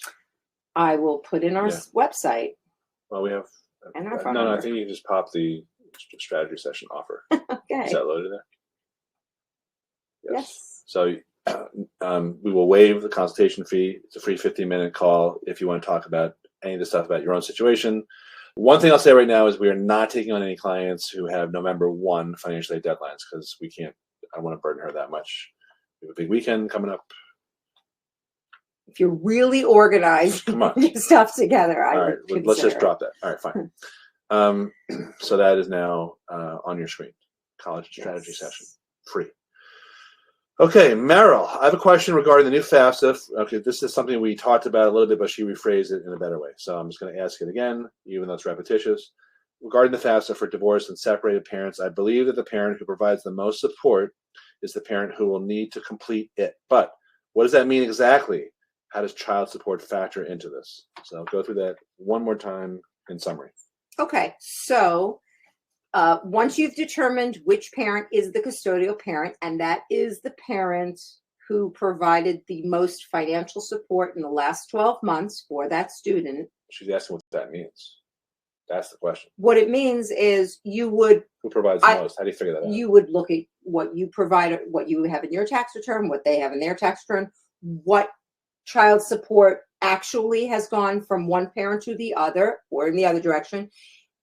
[SPEAKER 2] I will put in our website.
[SPEAKER 1] Well, we have.
[SPEAKER 2] And our phone number.
[SPEAKER 1] No, I think you just pop the strategy session offer.
[SPEAKER 2] Okay.
[SPEAKER 1] Is that loaded there?
[SPEAKER 2] Yes.
[SPEAKER 1] So we will waive the consultation fee. It's a free 15-minute call if you want to talk about any of the stuff about your own situation. One thing I'll say right now is we are not taking on any clients who have November 1 financial aid deadlines, because I don't want to burden her that much. We have a big weekend coming up.
[SPEAKER 2] If you're really organized, your stuff together,
[SPEAKER 1] all right, let's just drop that. All right, fine. So that is now on your screen. College strategy session. free. Okay, Meryl, I have a question regarding the new FAFSA. Okay, this is something we talked about a little bit, but she rephrased it in a better way. So I'm just going to ask it again, even though it's repetitious. Regarding the FAFSA for divorced and separated parents, I believe that the parent who provides the most support is the parent who will need to complete it. But what does that mean exactly? How does child support factor into this? So I'll go through that one more time in summary.
[SPEAKER 2] Okay, so once you've determined which parent is the custodial parent, and that is the parent who provided the most financial support in the last 12 months for that student.
[SPEAKER 1] She's asking what that means. That's the question.
[SPEAKER 2] What it means is you would...
[SPEAKER 1] Who provides the most? How do you figure that out?
[SPEAKER 2] You would look at what you provide, what you have in your tax return, what they have in their tax return, what child support actually has gone from one parent to the other or in the other direction.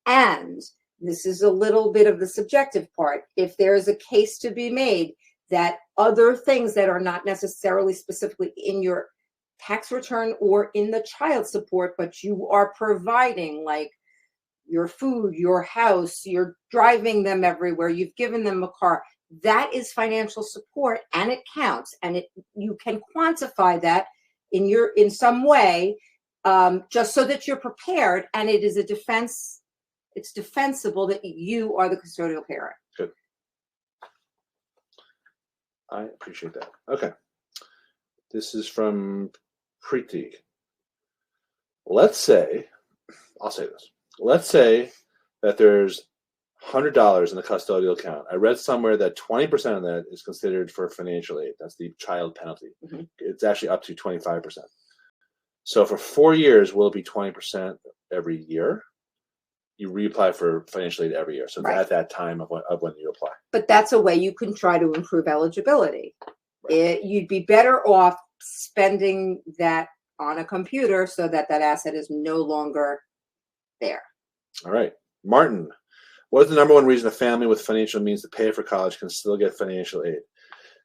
[SPEAKER 2] And this is a little bit of the subjective part. If there is a case to be made that other things that are not necessarily specifically in your tax return or in the child support, but you are providing, like your food, your house, you're driving them everywhere, you've given them a car, that is financial support and it counts. And you can quantify that in some way, just so that you're prepared, and it is a defense. It's defensible that you are the custodial parent.
[SPEAKER 1] Good. I appreciate that. Okay. This is from Preeti. Let's say, I'll say this. Let's say that there's $100 in the custodial account. I read somewhere that 20% of that is considered for financial aid. That's the child penalty. Mm-hmm. It's actually up to 25%. So for 4 years, will it be 20% every year? You reapply for financial aid every year. So right. At that time of when you apply. But
[SPEAKER 2] that's a way you can try to improve eligibility. Right. You'd be better off spending that on a computer so that that asset is no longer there.
[SPEAKER 1] All right. Martin, what is the number one reason a family with financial means to pay for college can still get financial aid?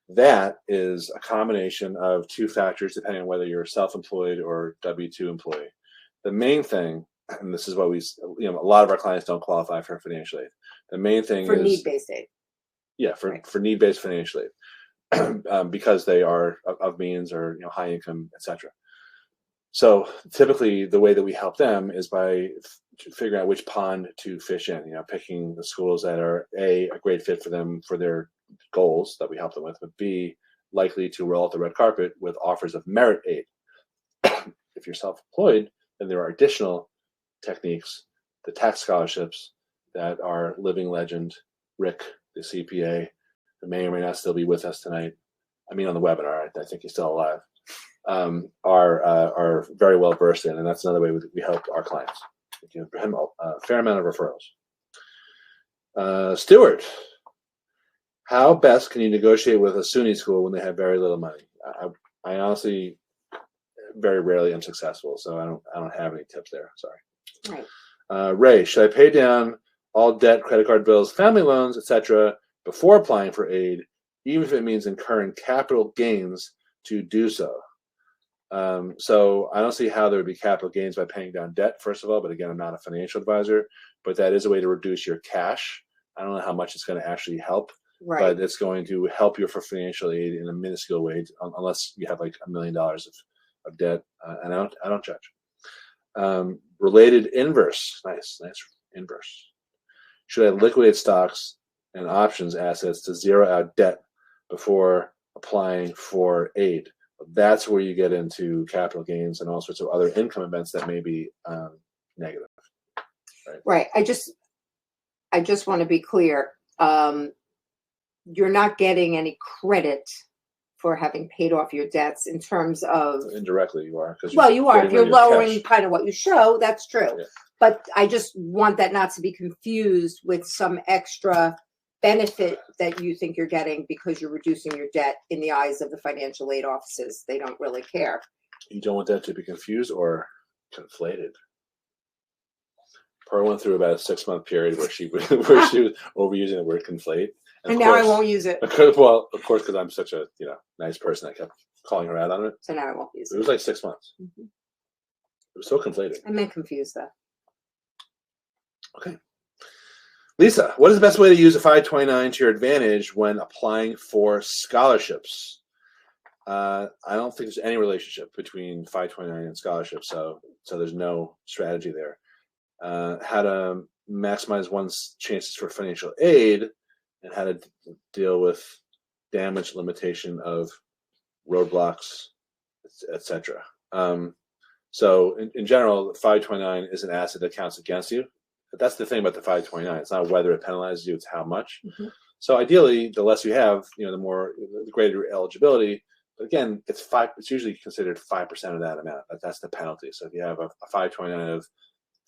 [SPEAKER 1] That is a combination of two factors, depending on whether you're self-employed or W-2 employee. The main thing, and this is why a lot of our clients don't qualify for financial aid. The main thing
[SPEAKER 2] is need-based aid.
[SPEAKER 1] Yeah, for need-based financial aid, because they are of means or high income, etc. So typically, the way that we help them is by figuring out which pond to fish in. Picking the schools that are a great fit for them for their goals that we help them with, but B, likely to roll out the red carpet with offers of merit aid. If you're self-employed, then there are additional techniques, the tax scholarships that our living legend, Rick, the CPA, who may or may not still be with us tonight, on the webinar, I think he's still alive, are very well versed in, and that's another way we help our clients. We give him a fair amount of referrals. Stuart, how best can you negotiate with a SUNY school when they have very little money? I honestly very rarely am successful, so I don't have any tips there. Sorry.
[SPEAKER 2] Right.
[SPEAKER 1] Ray, should I pay down all debt, credit card bills, family loans, etc., before applying for aid, even if it means incurring capital gains to do so? So I don't see how there would be capital gains by paying down debt, first of all, but again, I'm not a financial advisor, but that is a way to reduce your cash. I don't know how much it's going to actually help, right, but it's going to help you for financial aid in a minuscule way, unless you have like $1 million of debt, and I don't judge. Related inverse, nice inverse. Should I liquidate stocks and options assets to zero out debt before applying for aid? That's where you get into capital gains and all sorts of other income events that may be negative.
[SPEAKER 2] Right. I just want to be clear. You're not getting any credit for having paid off your debts in terms of...
[SPEAKER 1] Indirectly, you are.
[SPEAKER 2] Well, you are. If you're lowering kind of what you show, that's true. Yeah. But I just want that not to be confused with some extra benefit that you think you're getting because you're reducing your debt in the eyes of the financial aid offices. They don't really care.
[SPEAKER 1] You don't want that to be confused or conflated. Pearl went through about a 6-month period where she was overusing the word conflate.
[SPEAKER 2] And now I won't use it.
[SPEAKER 1] Well, of course, because I'm such a nice person, I kept calling her out on it.
[SPEAKER 2] So now I won't use it.
[SPEAKER 1] It was like 6 months. Mm-hmm. It was so conflated.
[SPEAKER 2] I meant confused though.
[SPEAKER 1] Okay. Lisa, what is the best way to use a 529 to your advantage when applying for scholarships? I don't think there's any relationship between 529 and scholarships, so there's no strategy there. How to maximize one's chances for financial aid, and how to deal with damage limitation of roadblocks, etc. So in general, 529 is an asset that counts against you. But that's the thing about the 529. It's not whether it penalizes you, it's how much.
[SPEAKER 2] Mm-hmm.
[SPEAKER 1] So ideally, the less you have, the greater your eligibility. But again, it's usually considered 5% of that amount. That's the penalty. So if you have a 529 of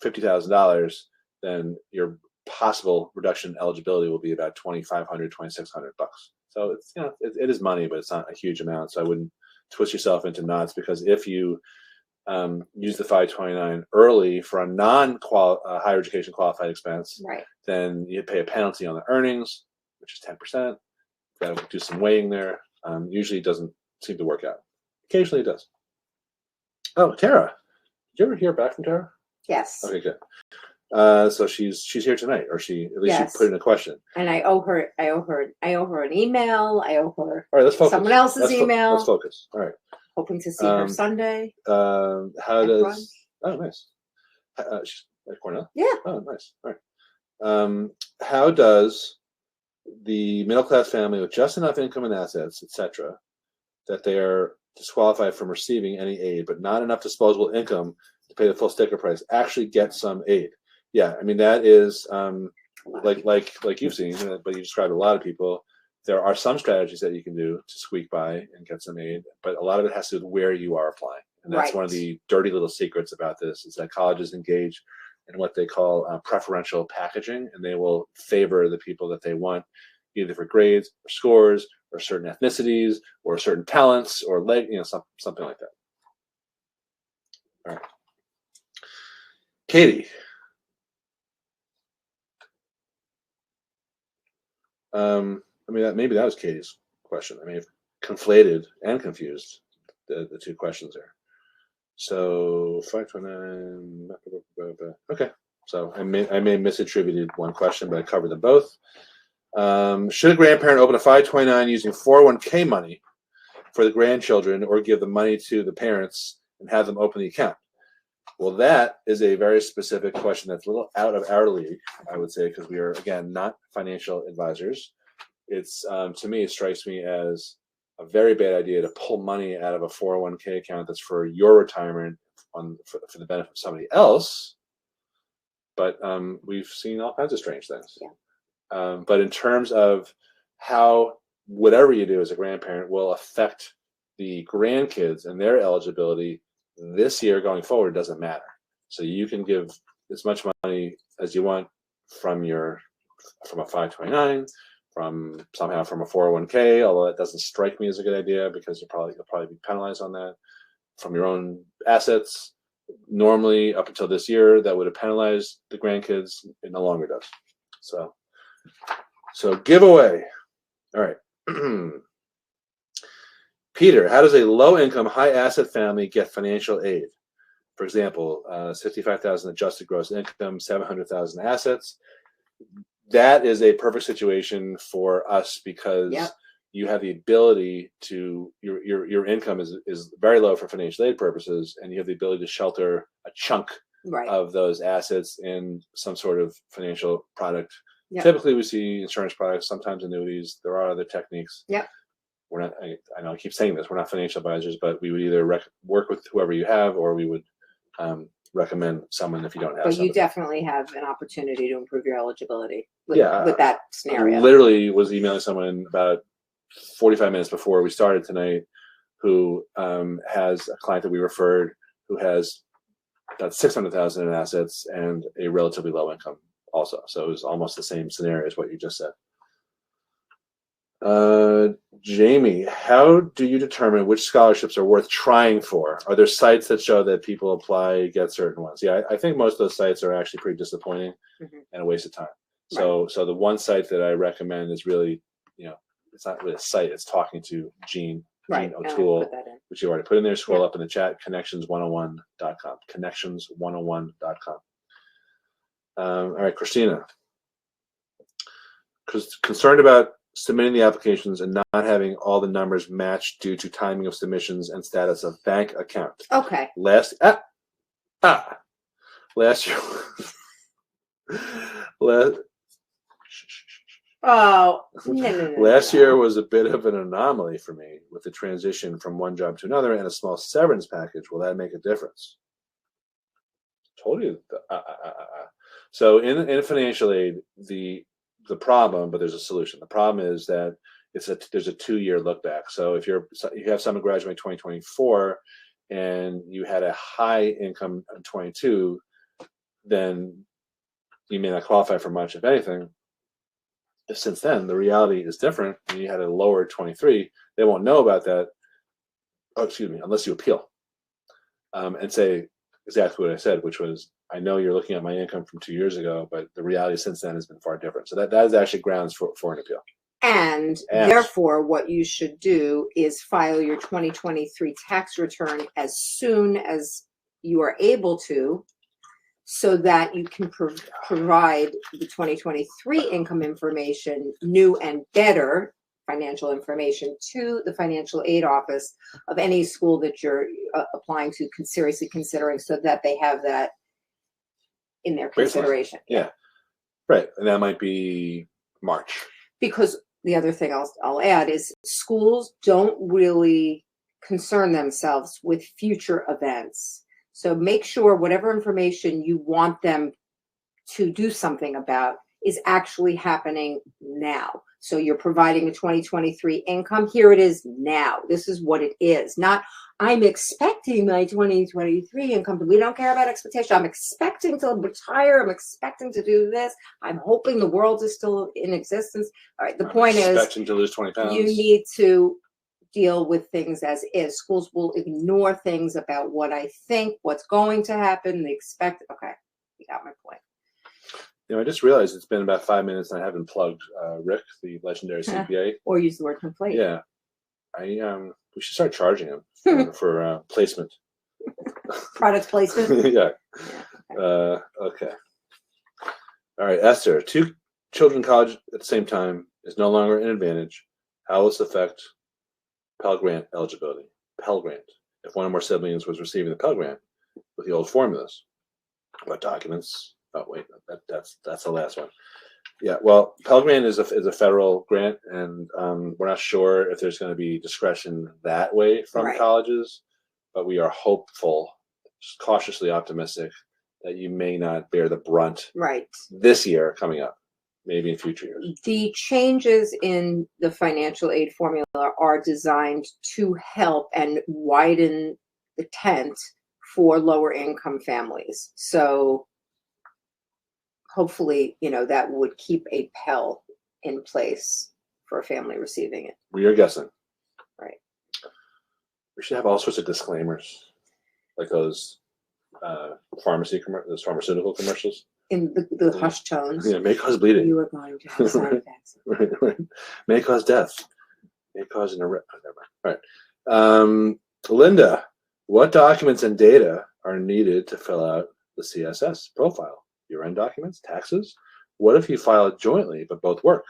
[SPEAKER 1] $50,000, then your possible reduction in eligibility will be about $2,500, $2,600. So it's it is money, but it's not a huge amount. So I wouldn't twist yourself into knots, because if you use the 529 early for a higher education qualified expense,
[SPEAKER 2] right,
[SPEAKER 1] then you pay a penalty on the earnings, which is 10%. Got to do some weighing there. Usually it doesn't seem to work out. Occasionally it does. Oh, Tara. Did you ever hear back from Tara?
[SPEAKER 2] Yes.
[SPEAKER 1] Okay, good. So she's here tonight, or she put in a question.
[SPEAKER 2] And I owe her an email. I owe her
[SPEAKER 1] all right, let's focus.
[SPEAKER 2] Someone else's email.
[SPEAKER 1] Let's focus. All right.
[SPEAKER 2] Hoping to see her Sunday.
[SPEAKER 1] How does? Oh, nice. She's at Cornell.
[SPEAKER 2] Yeah.
[SPEAKER 1] Oh, nice. All right. How does the middle class family with just enough income and assets, etc., that they are disqualified from receiving any aid, but not enough disposable income to pay the full sticker price, actually get some aid? Yeah, I mean that is like you've seen, but you described a lot of people. There are some strategies that you can do to squeak by and get some aid, but a lot of it has to do with where you are applying. And that's one of the dirty little secrets about this, is that colleges engage in what they call preferential packaging, and they will favor the people that they want, either for grades or scores or certain ethnicities or certain talents or something like that. All right. Katie. Maybe that was Katie's question. I may have conflated and confused the two questions there. So 529. Okay. So I may have misattributed one question, but I covered them both. Should a grandparent open a 529 using 401k money for the grandchildren, or give the money to the parents and have them open the account? Well, that is a very specific question that's a little out of our league, I would say, because we are, again, not financial advisors. It's to me, it strikes me as a very bad idea to pull money out of a 401k account that's for your retirement for the benefit of somebody else. But we've seen all kinds of strange things.
[SPEAKER 2] Yeah.
[SPEAKER 1] But in terms of how whatever you do as a grandparent will affect the grandkids and their eligibility this year going forward, doesn't matter. So you can give as much money as you want from a 529, from a 401k, although that doesn't strike me as a good idea, because you'll probably be penalized on that, from your own assets. Normally, up until this year, that would have penalized the grandkids. It no longer does. So giveaway. All right. Peter, how does a low-income, high-asset family get financial aid? For example, $55,000 adjusted gross income, $700,000 assets. That is a perfect situation for us, because you have the ability to your income is very low for financial aid purposes, and you have the ability to shelter a chunk of those assets in some sort of financial product. Yep. Typically, we see insurance products, sometimes annuities. There are other techniques.
[SPEAKER 2] Yep.
[SPEAKER 1] We're not. I know I keep saying this. We're not financial advisors, but we would either work with whoever you have, or we would recommend someone if you don't have.
[SPEAKER 2] But
[SPEAKER 1] somebody.
[SPEAKER 2] You definitely have an opportunity to improve your eligibility with that scenario.
[SPEAKER 1] I literally was emailing someone about 45 minutes before we started tonight, who has a client that we referred, who has about $600,000 in assets and a relatively low income also. So it was almost the same scenario as what you just said. Jamie, how do you determine which scholarships are worth trying for? Are there sites that show that people apply, get certain ones? Yeah, I think most of those sites are actually pretty disappointing and a waste of time. So the one site that I recommend is really, it's not really a site, it's talking to Jean O'Toole, which you already put in there. Scroll up in the chat, connections101.com. All right, Christina. concerned about submitting the applications and not having all the numbers matched due to timing of submissions and status of bank account.
[SPEAKER 2] Okay.
[SPEAKER 1] Last year,
[SPEAKER 2] Oh, no.
[SPEAKER 1] last year was a bit of an anomaly for me with the transition from one job to another and a small severance package. Will that make a difference? Told you. So in financial aid, the problem, but there's a solution. The problem is that there's a 2-year look back. So if you have someone graduating 2024 and you had a high income in 22, then you may not qualify for much, if anything. If since then the reality is different and you had a lower 23, they won't know about that. Oh, excuse me, unless you appeal and say exactly what I said, which was, I know you're looking at my income from 2 years ago, but the reality since then has been far different. So that is actually grounds for an appeal.
[SPEAKER 2] And therefore, what you should do is file your 2023 tax return as soon as you are able to, so that you can provide the 2023 income information, new and better financial information, to the financial aid office of any school that you're applying to, seriously considering, so that they have that in their consideration.
[SPEAKER 1] Yeah, right. And that might be March. Because
[SPEAKER 2] the other thing I'll add is schools don't really concern themselves with future events. So make sure whatever information you want them to do something about is actually happening now. So you're providing a 2023 income. Here it is now. This is what it is. Not, I'm expecting my 2023 income. We don't care about expectation. I'm expecting to retire. I'm expecting to do this. I'm hoping the world is still in existence. All right. The point is,
[SPEAKER 1] expecting to lose 20 pounds.
[SPEAKER 2] You need to deal with things as is. Schools will ignore things about what I think, what's going to happen. They expect. Okay, you got my point.
[SPEAKER 1] You know, I just realized it's been about 5 minutes and I haven't plugged Rick, the legendary CPA.
[SPEAKER 2] Or use the word complete.
[SPEAKER 1] Yeah. We should start charging him for placement.
[SPEAKER 2] Product placement?
[SPEAKER 1] Yeah. Okay. All right, Esther. 2 children in college at the same time is no longer an advantage. How will this affect Pell Grant eligibility? Pell Grant. If one or more siblings was receiving the Pell Grant with the old formulas. What documents? Oh wait, that's the last one. Yeah, well, Pell Grant is a federal grant, and we're not sure if there's going to be discretion that way from colleges, but we are hopeful, cautiously optimistic, that you may not bear the brunt this year coming up, maybe in future years.
[SPEAKER 2] The changes in the financial aid formula are designed to help and widen the tent for lower income families. So hopefully, that would keep a Pell in place for a family receiving it.
[SPEAKER 1] We are guessing.
[SPEAKER 2] Right.
[SPEAKER 1] We should have all sorts of disclaimers, like those pharmaceutical commercials.
[SPEAKER 2] In the hush tones.
[SPEAKER 1] Yeah, may cause bleeding.
[SPEAKER 2] You are going to have side effects.
[SPEAKER 1] Right. May cause death. May cause an arrest. All right. Linda, what documents and data are needed to fill out the CSS profile? Year-end documents, taxes? What if you file it jointly but both work?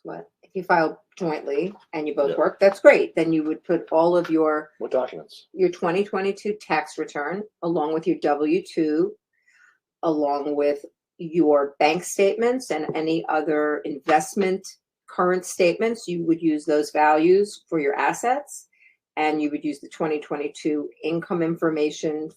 [SPEAKER 2] What? If you file jointly and you both work, that's great. Then you would put all of your...
[SPEAKER 1] What documents?
[SPEAKER 2] Your 2022 tax return, along with your W-2, along with your bank statements and any other investment current statements. You would use those values for your assets, and you would use the 2022 income information,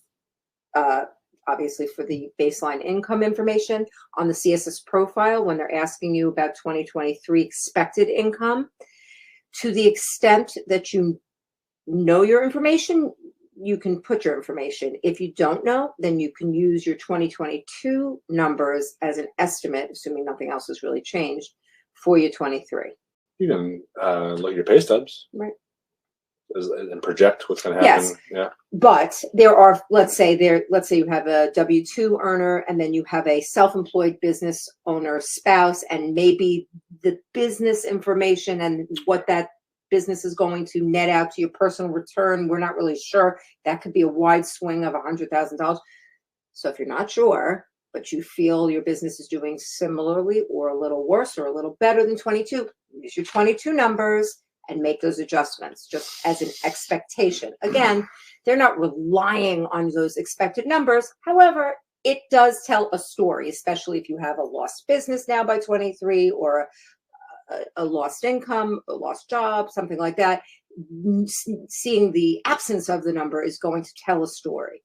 [SPEAKER 2] obviously for the baseline income information on the CSS profile when they're asking you about 2023 expected income. To the extent that you know your information, you can put your information. If you don't know, then you can use your 2022 numbers as an estimate, assuming nothing else has really changed, for your 23.
[SPEAKER 1] You can look at your pay stubs.
[SPEAKER 2] Right.
[SPEAKER 1] And project what's going to happen.
[SPEAKER 2] Yes.
[SPEAKER 1] Yeah.
[SPEAKER 2] But there are, let's say you have a W-2 earner, and then you have a self-employed business owner spouse, and maybe the business information and what that business is going to net out to your personal return, we're not really sure. That could be a wide swing of $100,000. So if you're not sure, but you feel your business is doing similarly or a little worse or a little better than 22, use your 22 numbers and make those adjustments just as an expectation. Again, they're not relying on those expected numbers. However, it does tell a story, especially if you have a lost business now by 23 or a lost income, a lost job, something like that. Seeing the absence of the number is going to tell a story.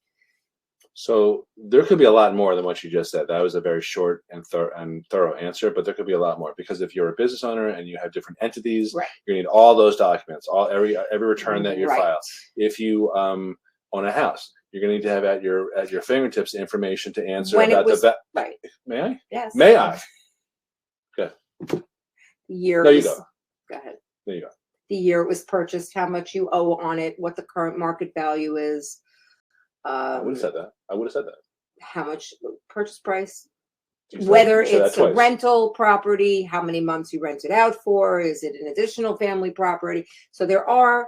[SPEAKER 1] So there could be a lot more than what you just said. That was a very short and thorough answer, but there could be a lot more, because if you're a business owner and you have different entities,
[SPEAKER 2] Right.
[SPEAKER 1] you need all those documents, every return that you
[SPEAKER 2] Right.
[SPEAKER 1] file. If you own a house, you're going to need to have at your fingertips the information to answer
[SPEAKER 2] When
[SPEAKER 1] about
[SPEAKER 2] right.
[SPEAKER 1] May I?
[SPEAKER 2] Yes.
[SPEAKER 1] May I? Okay.
[SPEAKER 2] The year.
[SPEAKER 1] There you go.
[SPEAKER 2] Go ahead.
[SPEAKER 1] There you go.
[SPEAKER 2] The year it was purchased, how much you owe on it, what the current market value is.
[SPEAKER 1] I would have said that.
[SPEAKER 2] How much purchase price?
[SPEAKER 1] You
[SPEAKER 2] Whether
[SPEAKER 1] said
[SPEAKER 2] it's a rental property, how many months you rent it out for, is it an additional family property? So there are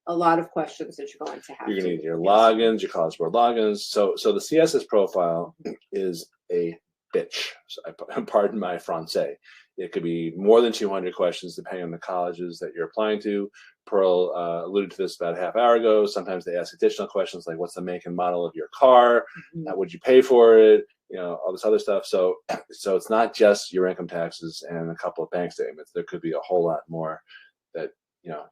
[SPEAKER 2] a lot of questions that you're going to have.
[SPEAKER 1] You're going to need your logins, your College Board logins. So the CSS profile is a bitch. So pardon my français. It could be more than 200 questions depending on the colleges that you're applying to. Pearl alluded to this about a half hour ago. Sometimes they ask additional questions like, what's the make and model of your car? Would you pay for it? All this other stuff. So it's not just your income taxes and a couple of bank statements. There could be a whole lot more that,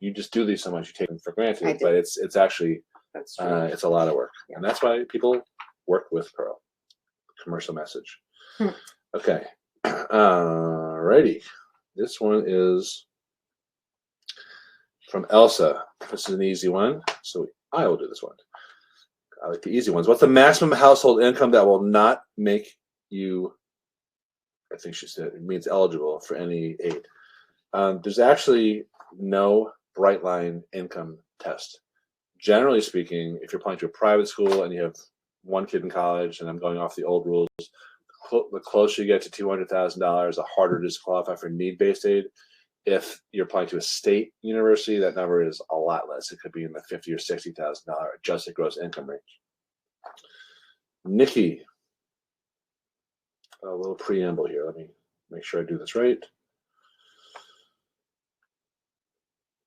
[SPEAKER 1] you just do these so much, you take them for granted, but it's actually, it's a lot of work. Yeah. And that's why people work with Pearl. Commercial message. Okay. Alrighty. This one is from Elsa. This is an easy one, so I will do this one. I like the easy ones. What's the maximum household income that will not make you, I think she said, it means eligible for any aid? There's actually no bright line income test. Generally speaking, if you're applying to a private school and you have one kid in college, and I'm going off the old rules, the closer you get to $200,000, the harder to disqualify for need-based aid. If you're applying to a state university, that number is a lot less. It could be in the $50,000 or $60,000 adjusted gross income range. Nikki, a little preamble here. Let me make sure I do this right.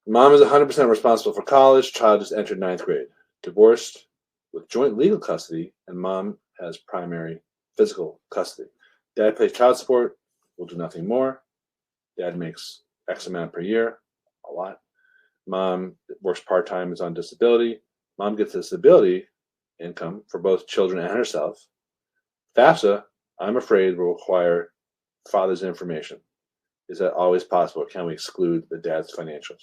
[SPEAKER 1] Mom is 100% responsible for college. Child just entered 9th grade. Divorced with joint legal custody, and mom has primary physical custody. Dad pays child support. Will do nothing more. Dad makes X amount per year, a lot. Mom works part-time, is on disability. Mom gets disability income for both children and herself. FAFSA, I'm afraid, will require father's information. Is that always possible? Can we exclude the dad's financials?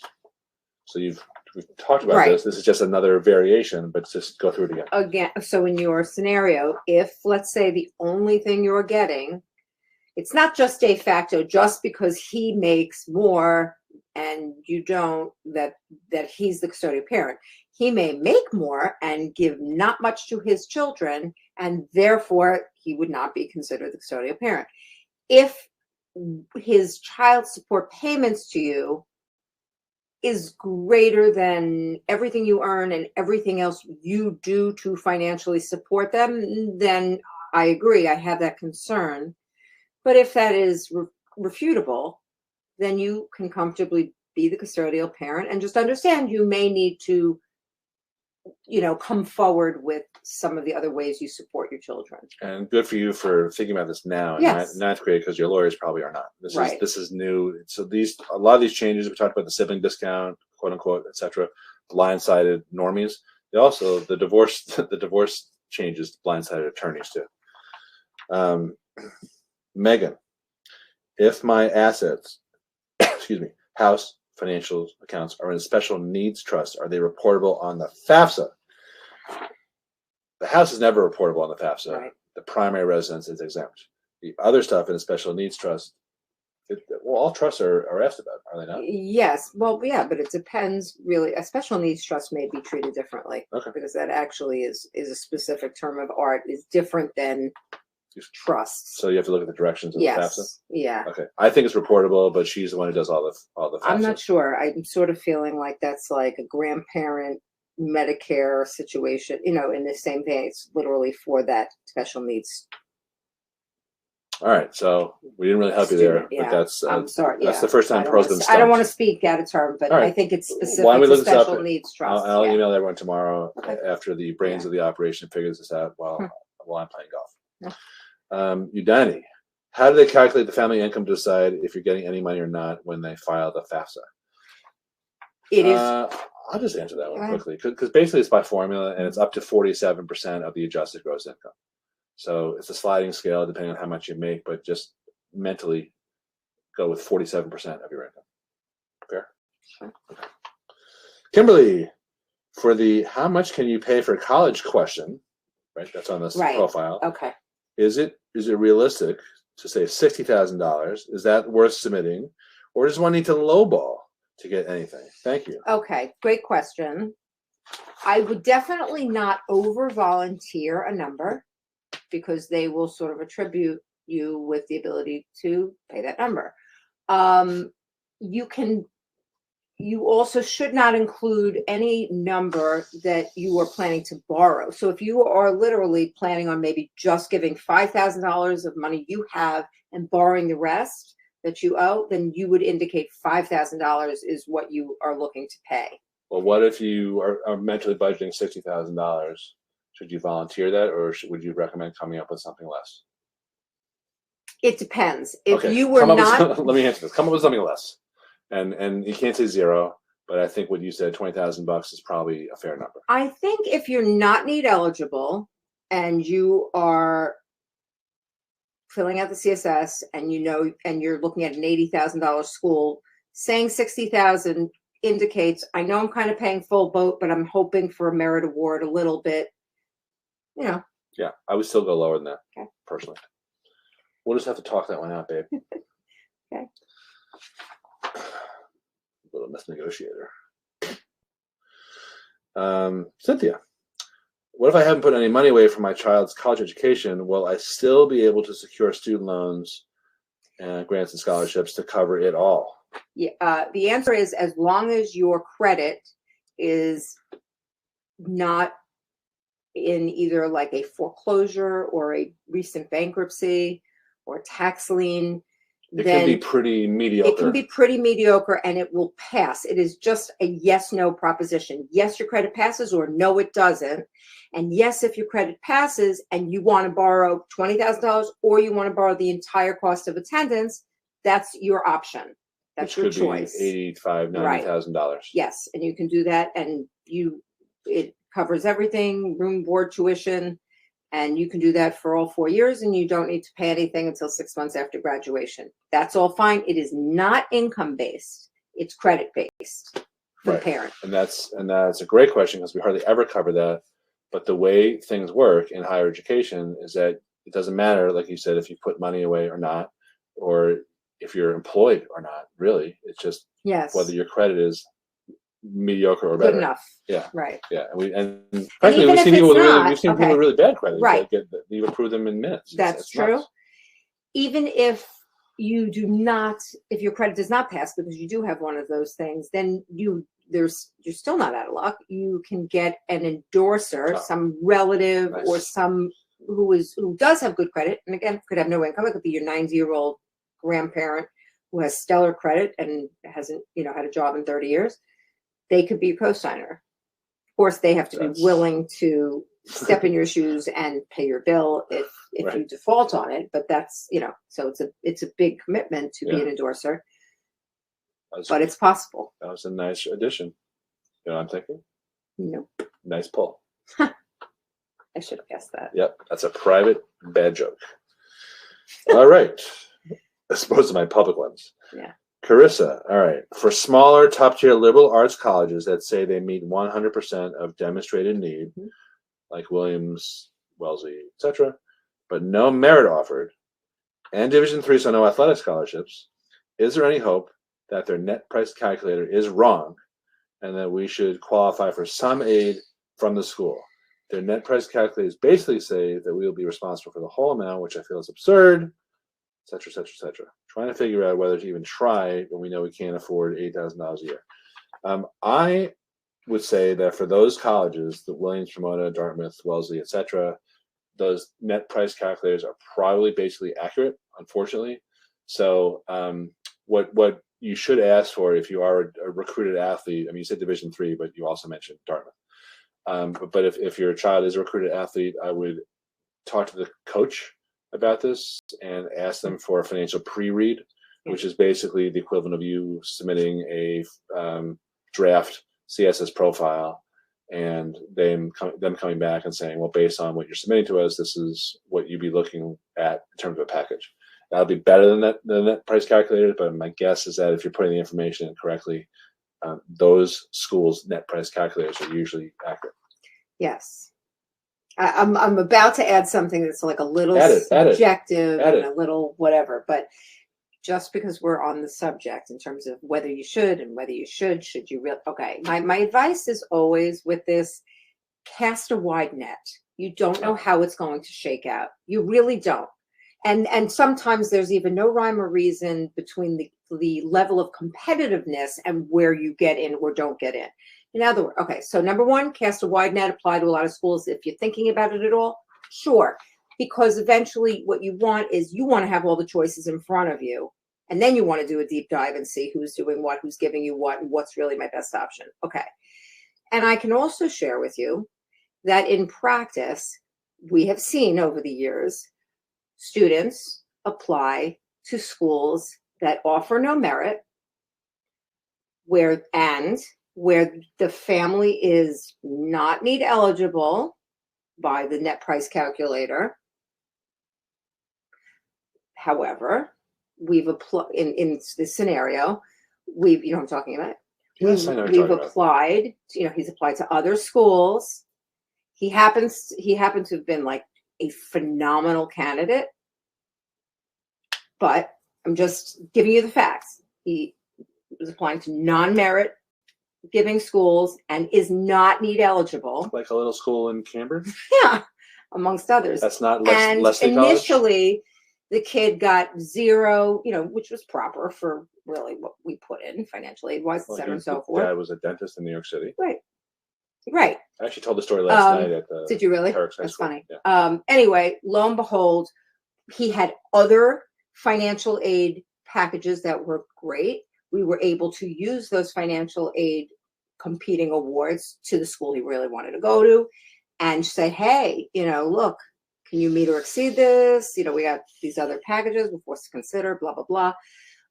[SPEAKER 1] So we've talked about this. This is just another variation, but just go through it again.
[SPEAKER 2] Again, so in your scenario, if let's say the only thing you're getting, it's not just de facto, just because he makes more and you don't, that he's the custodial parent. He may make more and give not much to his children, and therefore he would not be considered the custodial parent. If his child support payments to you is greater than everything you earn and everything else you do to financially support them, then I agree, I have that concern. But if that is refutable, then you can comfortably be the custodial parent and just understand you may need to, come forward with some of the other ways you support your children.
[SPEAKER 1] And good for you for thinking about this now in 9th grade, because your lawyers probably are not. This is new. So a lot of these changes, we talked about the sibling discount, quote unquote, etc., blindsided normies. They also, the divorce changes blindsided attorneys too. Megan, if my assets, house, financial accounts are in a special needs trust, are they reportable on the FAFSA? The house is never reportable on the FAFSA. Right. The primary residence is exempt. The other stuff in a special needs trust, all trusts are asked about, are they not?
[SPEAKER 2] Yes. Well, yeah, but it depends really. A special needs trust may be treated differently because that actually is a specific term of art, is different than trusts.
[SPEAKER 1] So you have to look at the directions of the FAFSA?
[SPEAKER 2] Yeah.
[SPEAKER 1] Okay. I think it's reportable, but she's the one who does all the FAFSA.
[SPEAKER 2] I'm not sure. I'm sort of feeling like that's like a grandparent Medicare situation, in the same vein. It's literally for that special needs
[SPEAKER 1] All right, so we didn't really help you there,
[SPEAKER 2] Student, yeah.
[SPEAKER 1] but that's
[SPEAKER 2] I'm sorry.
[SPEAKER 1] that's
[SPEAKER 2] Yeah.
[SPEAKER 1] the first time Pearl's been
[SPEAKER 2] I don't want to
[SPEAKER 1] stumped.
[SPEAKER 2] speak out of turn, but
[SPEAKER 1] All right.
[SPEAKER 2] I think it's
[SPEAKER 1] Why don't
[SPEAKER 2] specific
[SPEAKER 1] we
[SPEAKER 2] to
[SPEAKER 1] look this up?
[SPEAKER 2] special needs trust.
[SPEAKER 1] I'll
[SPEAKER 2] yeah.
[SPEAKER 1] email everyone tomorrow
[SPEAKER 2] Okay.
[SPEAKER 1] after the brains
[SPEAKER 2] Yeah.
[SPEAKER 1] of the operation figures this out while I'm playing golf.
[SPEAKER 2] Yeah.
[SPEAKER 1] Udani, how do they calculate the family income to decide if you're getting any money or not when they file the FAFSA?
[SPEAKER 2] It is.
[SPEAKER 1] I'll just answer that one quickly because basically it's by formula and it's up to 47% of the adjusted gross income. So it's a sliding scale depending on how much you make, but just mentally go with 47% of your income. Fair?
[SPEAKER 2] Sure.
[SPEAKER 1] Okay. Kimberly, for the how much can you pay for college question, right? That's on this profile.
[SPEAKER 2] Okay.
[SPEAKER 1] Is it realistic to say $60,000? Is that worth submitting? Or does one need to lowball to get anything? Thank you.
[SPEAKER 2] Okay, great question. I would definitely not over volunteer a number because they will sort of attribute you with the ability to pay that number. You also should not include any number that you are planning to borrow. So if you are literally planning on maybe just giving $5,000 of money you have and borrowing the rest that you owe, then you would indicate $5,000 is what you are looking to pay.
[SPEAKER 1] Well, what if you are mentally budgeting $60,000? Should you volunteer that, or would you recommend coming up with something less?
[SPEAKER 2] It depends. If
[SPEAKER 1] okay.
[SPEAKER 2] you were not,
[SPEAKER 1] let me answer this. Come up with something less, and you can't say zero, but I think what you said, $20,000 is probably a fair number.
[SPEAKER 2] I think if you're not need eligible and you are filling out the CSS and and you're looking at an $80,000 school, saying $60,000 indicates I know I'm kind of paying full boat, but I'm hoping for a merit award a little bit.
[SPEAKER 1] Yeah, I would still go lower than that.
[SPEAKER 2] Okay.
[SPEAKER 1] Personally. We'll just have to talk that one out, babe.
[SPEAKER 2] Okay.
[SPEAKER 1] Little miss negotiator. Cynthia, what if I haven't put any money away for my child's college education? Will I still be able to secure student loans and grants and scholarships to cover it all?
[SPEAKER 2] Yeah, the answer is as long as your credit is not in either like a foreclosure or a recent bankruptcy or tax lien,
[SPEAKER 1] it can be pretty mediocre.
[SPEAKER 2] It can be pretty mediocre and it will pass. It is just a yes-no proposition. Yes, your credit passes, or no, it doesn't. And yes, if your credit passes and you want to borrow $20,000 or you want to borrow the entire cost of attendance, that's your option. That's your choice.
[SPEAKER 1] $85,000, $90,000.
[SPEAKER 2] Yes, and you can do that, and it covers everything, room, board, tuition, and you can do that for all 4 years, and you don't need to pay anything until 6 months after graduation. That's all fine. It is not income based; it's credit based for the parent.
[SPEAKER 1] And that's a great question because we hardly ever cover that. But the way things work in higher education is that it doesn't matter, like you said, if you put money away or not, or if you're employed or not. Really, it's just whether your credit is mediocre or better.
[SPEAKER 2] Good enough.
[SPEAKER 1] Yeah.
[SPEAKER 2] Right.
[SPEAKER 1] Yeah. And frankly, we've seen people with really bad credit.
[SPEAKER 2] Right.
[SPEAKER 1] You approve them in minutes.
[SPEAKER 2] That's true. Nuts. Even if you do not, if your credit does not pass because you do have one of those things, then you're still not out of luck. You can get an endorser, some relative or some who does have good credit, and again could have no income. It could be your 90-year-old grandparent who has stellar credit and hasn't had a job in 30 years. They could be a co-signer. Of course, they have to be willing to step in your shoes and pay your bill if you default on it. But that's so it's a big commitment to be an endorser. But it's possible.
[SPEAKER 1] That was a nice addition. You know what I'm thinking?
[SPEAKER 2] No.
[SPEAKER 1] Nice pull.
[SPEAKER 2] I should have guessed that.
[SPEAKER 1] Yep, that's a private bad joke. All right. As opposed to my public ones.
[SPEAKER 2] Yeah.
[SPEAKER 1] Carissa, all right. For smaller, top-tier liberal arts colleges that say they meet 100% of demonstrated need, like Williams, Wellesley, etc., but no merit offered, and Division III, so no athletic scholarships, is there any hope that their net price calculator is wrong and that we should qualify for some aid from the school? Their net price calculators basically say that we will be responsible for the whole amount, which I feel is absurd, etc., etc., etc. Trying to figure out whether to even try when we know we can't afford $8,000 a year. I would say that for those colleges, the Williams, Pomona, Dartmouth, Wellesley, etc., those net price calculators are probably basically accurate unfortunately. So what you should ask for if you are a recruited athlete, I mean, you said Division III, but you also mentioned Dartmouth. But if your child is a recruited athlete, I would talk to the coach about this and ask them for a financial pre-read, which is basically the equivalent of you submitting a draft CSS profile and them coming back and saying, well, based on what you're submitting to us, this is what you'd be looking at in terms of a package. That'll be better than that price calculator, but my guess is that if you're putting the information in correctly, those schools' net price calculators are usually accurate.
[SPEAKER 2] Yes. I'm about to add something that's like a little subjective and a little whatever, but just because we're on the subject in terms of whether you should and whether you should you really, okay. My advice is always with this, cast a wide net. You don't know how it's going to shake out. You really don't. And sometimes there's even no rhyme or reason between the level of competitiveness and where you get in or don't get in. In other words, okay, so number one, cast a wide net, apply to a lot of schools. If you're thinking about it at all, sure. Because eventually what you want is you want to have all the choices in front of you. And then you want to do a deep dive and see who's doing what, who's giving you what, and what's really my best option. Okay. And I can also share with you that in practice, we have seen over the years, students apply to schools that offer no merit, where the family is not need eligible by the net price calculator. However, we've applied in this scenario, you know what I'm talking about?
[SPEAKER 1] Yes, I know what
[SPEAKER 2] we've
[SPEAKER 1] you're talking
[SPEAKER 2] applied, he's applied to other schools. He happened to have been like a phenomenal candidate, but I'm just giving you the facts. He was applying to non-merit giving schools and is not need eligible.
[SPEAKER 1] Like a little school in Cambridge?
[SPEAKER 2] Yeah, amongst others.
[SPEAKER 1] That's not
[SPEAKER 2] and
[SPEAKER 1] Leslie
[SPEAKER 2] initially,
[SPEAKER 1] College?
[SPEAKER 2] The kid got 0, which was proper for really what we put in financial aid wise, et cetera, and so forth.
[SPEAKER 1] Dad was a dentist in New York City.
[SPEAKER 2] Right.
[SPEAKER 1] I actually told the story last night at the
[SPEAKER 2] Did you really?
[SPEAKER 1] That's
[SPEAKER 2] funny.
[SPEAKER 1] Yeah.
[SPEAKER 2] Anyway, lo and behold, he had other financial aid packages that were great. We were able to use those financial aid competing awards to the school he really wanted to go to and say, hey, look, can you meet or exceed this? We got these other packages we're forced to consider, blah, blah, blah.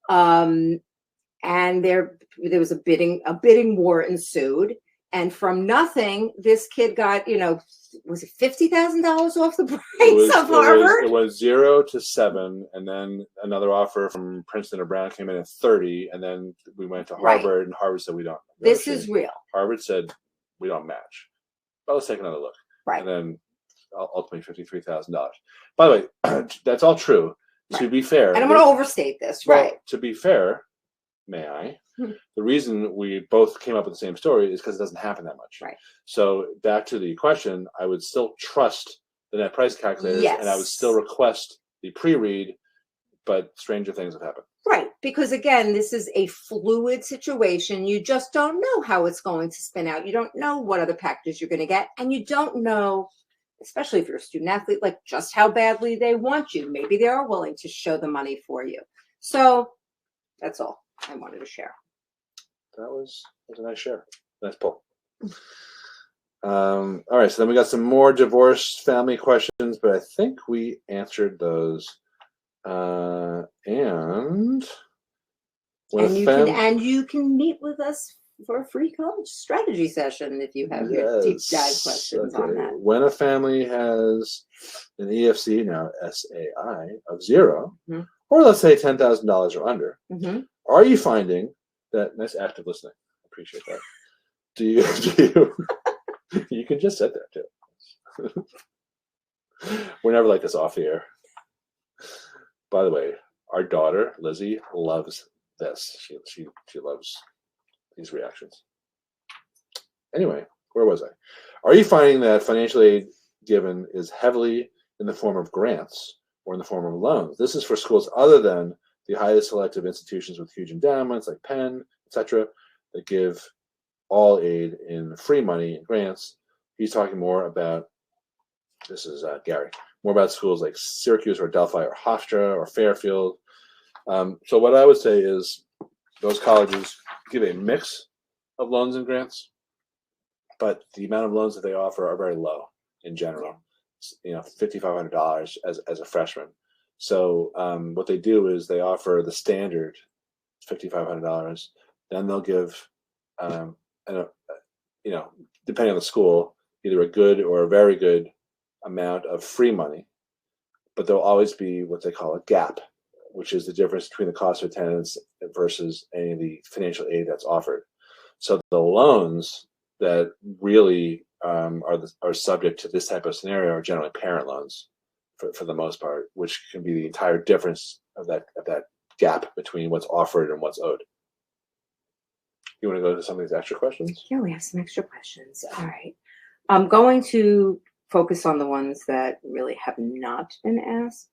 [SPEAKER 2] And there was a bidding war ensued. And from nothing, this kid got, was it $50,000 off the price of Harvard?
[SPEAKER 1] It was 0 to 7, and then another offer from Princeton or Brown came in at 30, and then we went to Harvard, and Harvard said we don't.
[SPEAKER 2] This is real.
[SPEAKER 1] Harvard said we don't match. But let's take another look.
[SPEAKER 2] Right.
[SPEAKER 1] And then ultimately $53,000. By the way, that's all true. Right. To be fair,
[SPEAKER 2] and I'm going to overstate this, right?
[SPEAKER 1] To be fair, may I? The reason we both came up with the same story is because it doesn't happen that much.
[SPEAKER 2] Right.
[SPEAKER 1] So back to the question, I would still trust the net price calculators,
[SPEAKER 2] yes.
[SPEAKER 1] and I would still request the pre-read, but stranger things have happened.
[SPEAKER 2] Right. Because again, this is a fluid situation. You just don't know how it's going to spin out. You don't know what other packages you're going to get, and you don't know, especially if you're a student athlete, like just how badly they want you. Maybe they are willing to show the money for you. So that's all I wanted to share.
[SPEAKER 1] That was a nice share. Nice pull. All right, so then we got some more divorce family questions, but I think we answered those. And
[SPEAKER 2] you can meet with us for a free college strategy session if you have your deep dive questions on that.
[SPEAKER 1] When a family has an EFC, now SAI, of 0, or let's say $10,000 or under, are you finding that nice active listening? I appreciate that. Do you you can just sit there too. We're never like this off the air. By the way, our daughter Lizzie loves this. She loves these reactions. Anyway, where was I? Are you finding that financial aid given is heavily in the form of grants or in the form of loans? This is for schools other than the highly selective institutions with huge endowments like Penn, etc., that give all aid in free money and grants. He's talking more about, this is Gary, more about schools like Syracuse or Delphi or Hofstra or Fairfield. So what I would say is those colleges give a mix of loans and grants, but the amount of loans that they offer are very low in general. You know, $5,500 as a freshman. So what they do is they offer the standard $5,500. Then they'll give, you know, depending on the school, either a good or a very good amount of free money. But there'll always be what they call a gap, which is the difference between the cost of attendance versus any of the financial aid that's offered. So the loans that really are subject to this type of scenario are generally parent loans for the most part, which can be the entire difference of that gap between what's offered and what's owed. You want to go to some of these extra questions?
[SPEAKER 2] Yeah, we have some extra questions. All right. I'm going to focus on the ones that really have not been asked.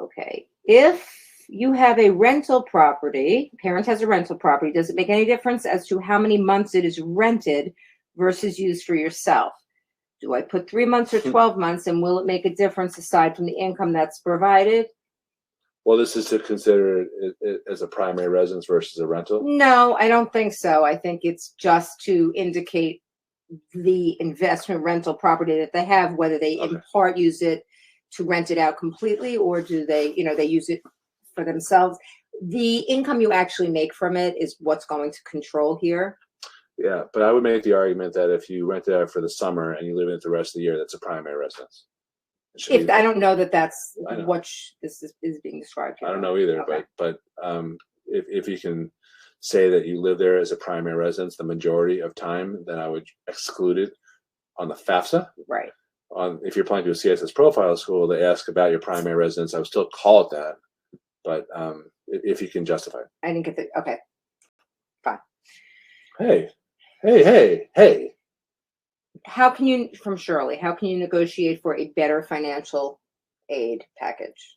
[SPEAKER 2] Okay. If you have a rental property, parent has a rental property, does it make any difference as to how many months it is rented versus used for yourself? Do I put 3 months or 12 months, and will it make a difference aside from the income that's provided?
[SPEAKER 1] Well, this is to consider it as a primary residence versus a rental?
[SPEAKER 2] No, I don't think so. I think it's just to indicate the investment rental property that they have, whether they in part use it to rent it out completely, or do they, they use it for themselves. The income you actually make from it is what's going to control here.
[SPEAKER 1] Yeah, but I would make the argument that if you rent it out for the summer and you live in it the rest of the year, that's a primary residence.
[SPEAKER 2] If I don't know that that's what this is being described here.
[SPEAKER 1] I don't know either, but if you can say that you live there as a primary residence the majority of time, then I would exclude it on the FAFSA.
[SPEAKER 2] Right.
[SPEAKER 1] If you're applying to a CSS Profile school, they ask about your primary residence. I would still call it that, but if you can justify it.
[SPEAKER 2] I didn't get the, okay, fine.
[SPEAKER 1] Hey.
[SPEAKER 2] How can you, from Shirley, how can you negotiate for a better financial aid package?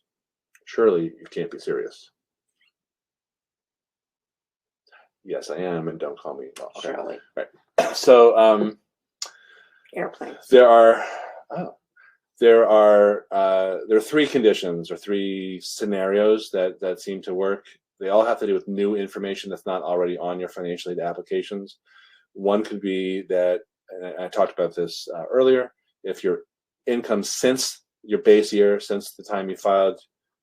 [SPEAKER 1] Surely you can't be serious. Yes, I am, and don't call me. Well, okay.
[SPEAKER 2] Shirley.
[SPEAKER 1] Right. So
[SPEAKER 2] airplanes.
[SPEAKER 1] There are three conditions or three scenarios that seem to work. They all have to do with new information that's not already on your financial aid applications. One could be that, and I talked about this earlier, if your income since your base year, since the time you filed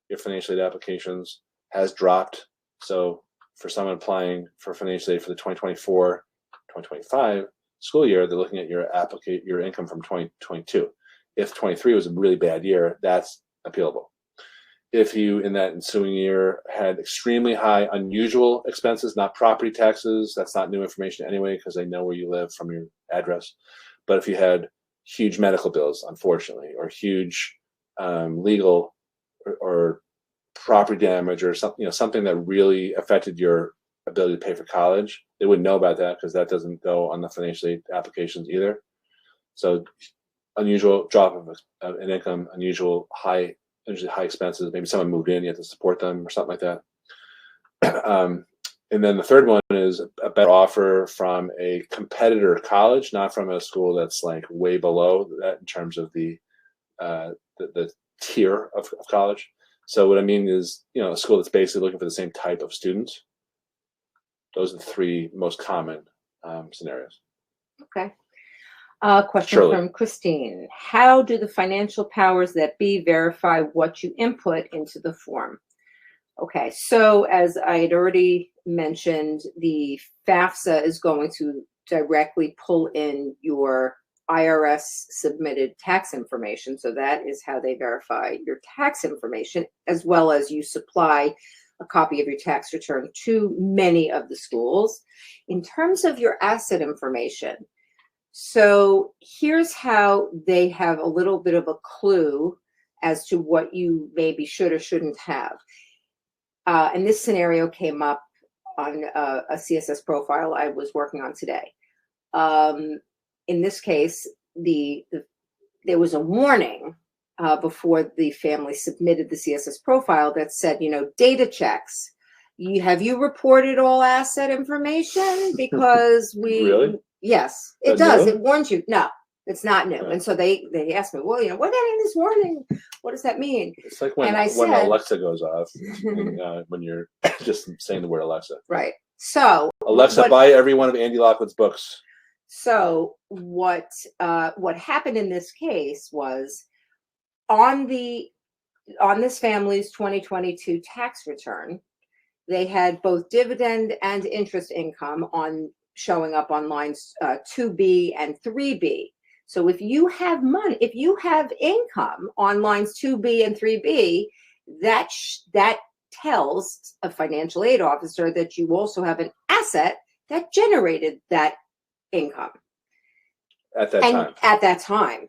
[SPEAKER 1] your financial aid applications, has dropped. So for someone applying for financial aid for the 2024-2025 school year, they're looking at your income from 2022. If 23 was a really bad year, that's appealable. If you, in that ensuing year, had extremely high unusual expenses, not property taxes, that's not new information anyway because they know where you live from your address. But if you had huge medical bills, unfortunately, or huge legal or property damage or something, something that really affected your ability to pay for college, they wouldn't know about that because that doesn't go on the financial aid applications either. So unusual drop of an income, unusually high expenses. Maybe someone moved in, you have to support them or something like that. And then the third one is a better offer from a competitor college, not from a school that's like way below that in terms of the tier of college. So what I mean is, a school that's basically looking for the same type of students. Those are the three most common scenarios.
[SPEAKER 2] Okay. Question
[SPEAKER 1] Shirley.
[SPEAKER 2] From Christine. How do the financial powers that be verify what you input into the form? Okay, so as I had already mentioned, the FAFSA is going to directly pull in your IRS submitted tax information. So that is how they verify your tax information, as well as you supply a copy of your tax return to many of the schools. In terms of your asset information, so here's how they have a little bit of a clue as to what you maybe should or shouldn't have. And this scenario came up on a CSS profile I was working on today. In this case, there was a warning before the family submitted the CSS profile that said, data checks. Have you reported all asset information? Because we...
[SPEAKER 1] Really?
[SPEAKER 2] Yes, it does. It warns you. No, It's not new.
[SPEAKER 1] Right.
[SPEAKER 2] And so they asked me, well, we're getting this warning. What does that mean?
[SPEAKER 1] It's like when Alexa goes off and, when you're just saying the word Alexa.
[SPEAKER 2] Right. So
[SPEAKER 1] Alexa, buy every one of Andy Lockwood's books.
[SPEAKER 2] So what happened in this case was on this family's 2022 tax return, they had both dividend and interest income showing up on lines 2B and 3B. So if you have income on lines 2B and 3B, that tells a financial aid officer that you also have an asset that generated that income
[SPEAKER 1] at that time.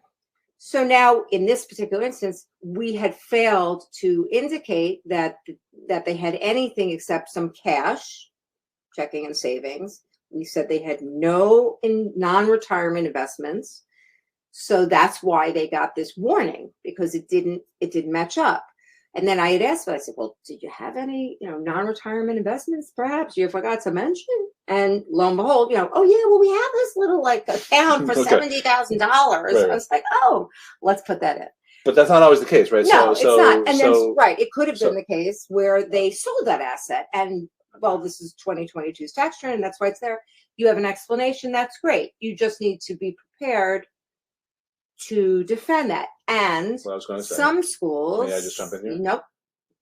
[SPEAKER 2] So now in this particular instance, we had failed to indicate that they had anything except some cash, checking and savings. We said they had no non-retirement investments. So that's why they got this warning, because it didn't match up. And then I had asked, I said, well, did you have any, non-retirement investments perhaps you forgot to mention? And lo and behold, oh yeah, well, we have this little account for $70,000. Right. I was like, oh, let's put that in.
[SPEAKER 1] But that's not always the case, right?
[SPEAKER 2] No, it's not. And then, right, it could have been the case where they sold that asset and, well, this is 2022's tax return, and that's why it's there. You have an explanation, that's great. You just need to be prepared to defend that. And some schools,
[SPEAKER 1] may I just jump in here?
[SPEAKER 2] Nope,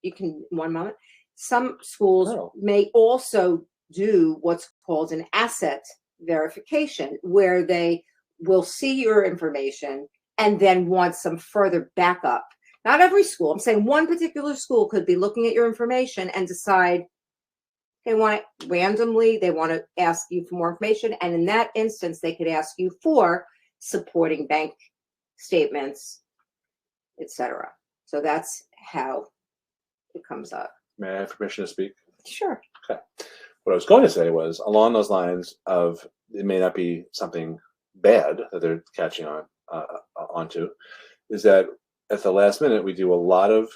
[SPEAKER 2] you can, one moment. Some schools may also do what's called an asset verification, where they will see your information and then want some further backup. Not every school. I'm saying one particular school could be looking at your information and decide they want it randomly, they want to ask you for more information. And in that instance, they could ask you for supporting bank statements, etc. So that's how it comes up.
[SPEAKER 1] May I have permission to speak?
[SPEAKER 2] Sure.
[SPEAKER 1] Okay. What I was going to say was along those lines of it may not be something bad that they're catching onto, is that at the last minute we do a lot of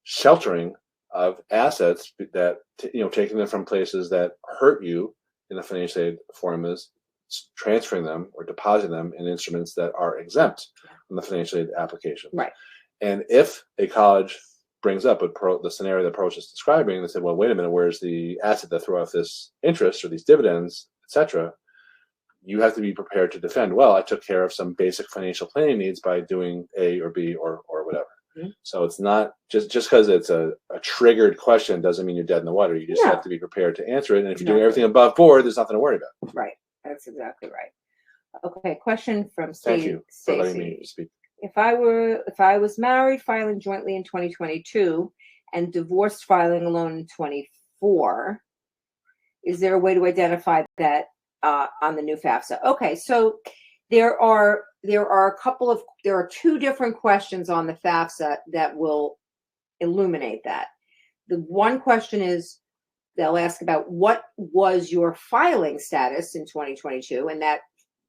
[SPEAKER 1] sheltering of assets that taking them from places that hurt you in the financial aid formulas, transferring them or depositing them in instruments that are exempt from the financial aid application.
[SPEAKER 2] Right.
[SPEAKER 1] And if a college brings up the scenario that Pearl was just describing, they said, well, wait a minute, where's the asset that threw off this interest or these dividends, etc.? You have to be prepared to defend, well, I took care of some basic financial planning needs by doing A or B or whatever. Mm-hmm. So it's not just because it's a triggered question doesn't mean you're dead in the water. You just have to be prepared to answer it. And if you're doing everything above board, there's nothing to worry about.
[SPEAKER 2] Right. That's exactly right. Okay. Question from
[SPEAKER 1] Stacey. Thank you for letting me speak.
[SPEAKER 2] If I was married filing jointly in 2022 and divorced filing alone in 24, is there a way to identify that on the new FAFSA? Okay, so there are two different questions on the FAFSA that will illuminate that. The one question is they'll ask about what was your filing status in 2022, and that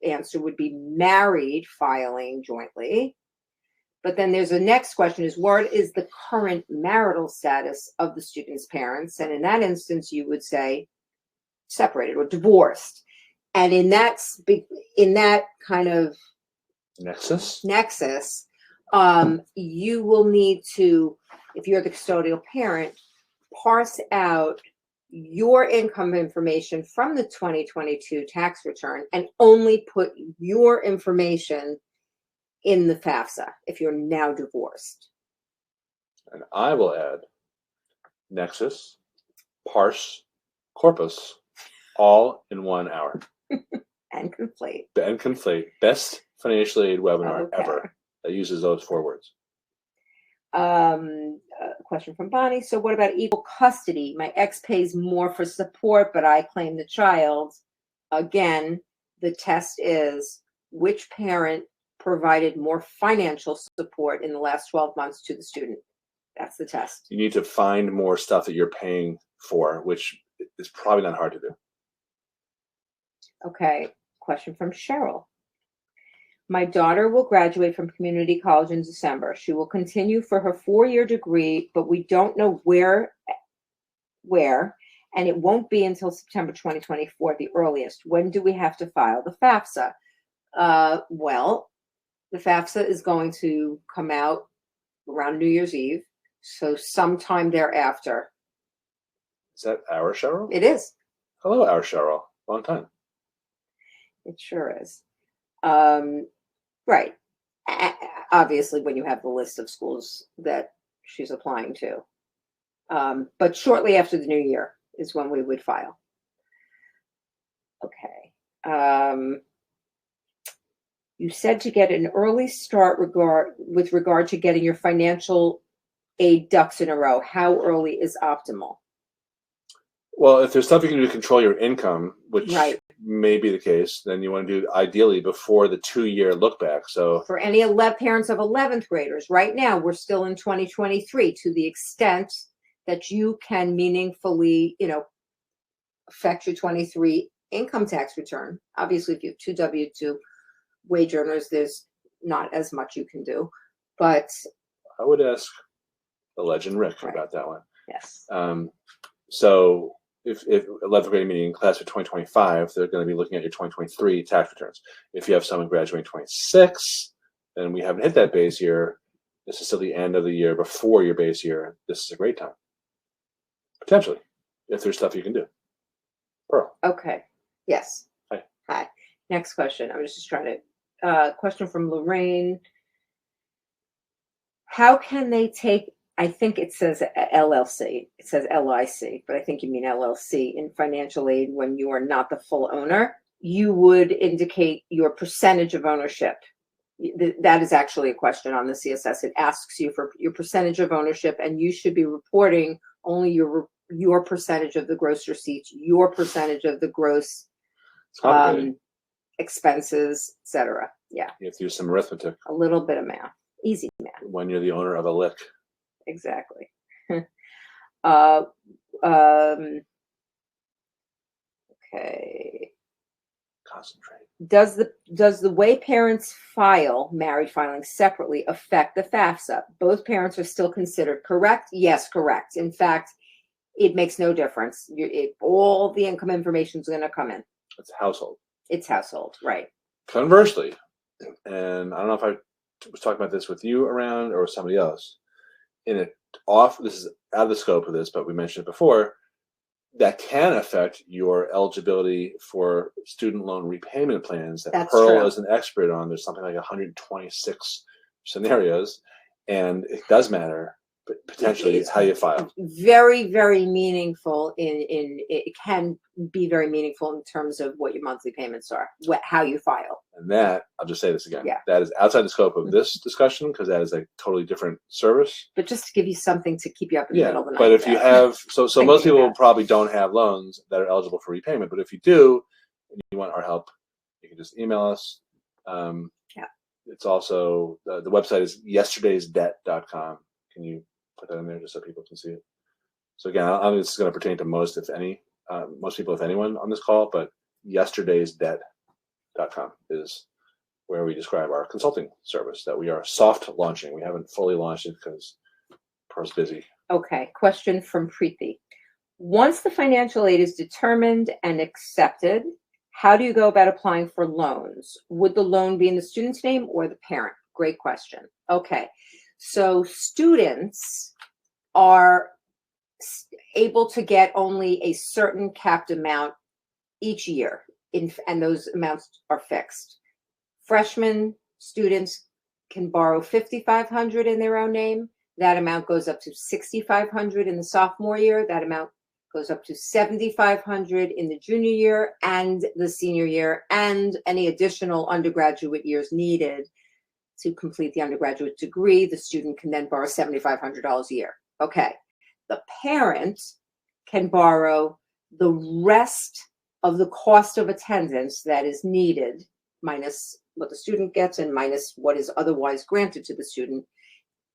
[SPEAKER 2] answer would be married filing jointly. But then there's a next question is what is the current marital status of the student's parents? And in that instance, you would say separated or divorced. And in that kind of
[SPEAKER 1] nexus,
[SPEAKER 2] you will need to, if you're the custodial parent, parse out your income information from the 2022 tax return and only put your information in the FAFSA if you're now divorced.
[SPEAKER 1] And I will add nexus, parse, corpus, all in 1 hour.
[SPEAKER 2] And conflate.
[SPEAKER 1] Best financial aid webinar ever that uses those 4 words.
[SPEAKER 2] Question from Bonnie. So what about equal custody? My ex pays more for support, but I claim the child. Again, the test is which parent provided more financial support in the last 12 months to the student. That's the test.
[SPEAKER 1] You need to find more stuff that you're paying for, which is probably not hard to do.
[SPEAKER 2] Okay, question from Cheryl. My daughter will graduate from community college in December. She will continue for her 4-year degree, but we don't know where, and it won't be until September 2024, the earliest. When do we have to file the FAFSA? Well, The FAFSA is going to come out around New Year's Eve, so sometime thereafter.
[SPEAKER 1] Is that our Cheryl?
[SPEAKER 2] It is.
[SPEAKER 1] Hello, our Cheryl. Long time.
[SPEAKER 2] It sure is. Right. Obviously, when you have the list of schools that she's applying to. But shortly after the new year is when we would file. Okay. You said to get an early start with regard to getting your financial aid ducks in a row. How early is optimal?
[SPEAKER 1] Well, if there's stuff you can do to control your income, which
[SPEAKER 2] Right.
[SPEAKER 1] may be the case, then you want to do ideally before the 2-year look back. So
[SPEAKER 2] for any parents of 11th graders, right now we're still in 2023. To the extent that you can meaningfully, affect your 23 income tax return. Obviously, if you have 2 W-2 wage earners, there's not as much you can do. But
[SPEAKER 1] I would ask the legend Rick
[SPEAKER 2] Right.
[SPEAKER 1] about that one.
[SPEAKER 2] yes,
[SPEAKER 1] So if 11th grade meeting class for 2025, they're going to be looking at your 2023 tax returns. If you have someone graduating 26, then we haven't hit that base year. This is still the end of the year before your base year. This is a great time, potentially, if there's stuff you can do. Pearl.
[SPEAKER 2] okay, yes. Hi. Next question. I was just trying to. Question from Lorraine. How can they take? I think it says LLC. It says LIC, but I think you mean LLC in financial aid when you are not the full owner. You would indicate your percentage of ownership. That is actually a question on the CSS. It asks you for your percentage of ownership, and you should be reporting only your percentage of the gross receipts, your percentage of the gross expenses, etc. Yeah.
[SPEAKER 1] You have to use some arithmetic.
[SPEAKER 2] A little bit of math. Easy math.
[SPEAKER 1] When you're the owner of a lick.
[SPEAKER 2] Exactly. Okay.
[SPEAKER 1] Concentrate.
[SPEAKER 2] Does the way parents file married filing separately affect the FAFSA? Both parents are still considered correct? Yes, correct. In fact, it makes no difference. All the income information is going to come in.
[SPEAKER 1] It's household.
[SPEAKER 2] It's household, right?
[SPEAKER 1] Conversely, and I don't know if I was talking about this with you around or with somebody else. This is out of the scope of this, but we mentioned it before. That can affect your eligibility for student loan repayment plans that
[SPEAKER 2] That's
[SPEAKER 1] Pearl
[SPEAKER 2] true.
[SPEAKER 1] is an expert on. There's something like 126 scenarios, and it does matter potentially
[SPEAKER 2] It's
[SPEAKER 1] how you file.
[SPEAKER 2] Very, very meaningful. It can be very meaningful in terms of what your monthly payments are, how you file.
[SPEAKER 1] And that, I'll just say this again,
[SPEAKER 2] Yeah.
[SPEAKER 1] that is outside the scope of this discussion because that is a totally different service.
[SPEAKER 2] But just to give you something to keep you up in the middle of the night.
[SPEAKER 1] But if you have, so most people
[SPEAKER 2] about.
[SPEAKER 1] probably don't have loans that are eligible for repayment. But if you do, and you want our help, you can just email us.
[SPEAKER 2] Yeah.
[SPEAKER 1] It's also, the website is yesterdaysdebt.com. Can you put that in there just so people can see it? So again, I don't think this is going to pertain to most people, if anyone on this call, but yesterdaysdebt.com is where we describe our consulting service that we are soft launching. We haven't fully launched it because Pearl's busy.
[SPEAKER 2] Okay, question from Preeti. Once the financial aid is determined and accepted, how do you go about applying for loans? Would the loan be in the student's name or the parent? Great question. Okay, so students are able to get only a certain capped amount each year, and those amounts are fixed. Freshman students can borrow $5,500 in their own name. That amount goes up to $6,500 in the sophomore year. That amount goes up to $7,500 in the junior year and the senior year, and any additional undergraduate years needed to complete the undergraduate degree. The student can then borrow $7,500 a year. Okay. The parent can borrow the rest of the cost of attendance that is needed, minus what the student gets and minus what is otherwise granted to the student,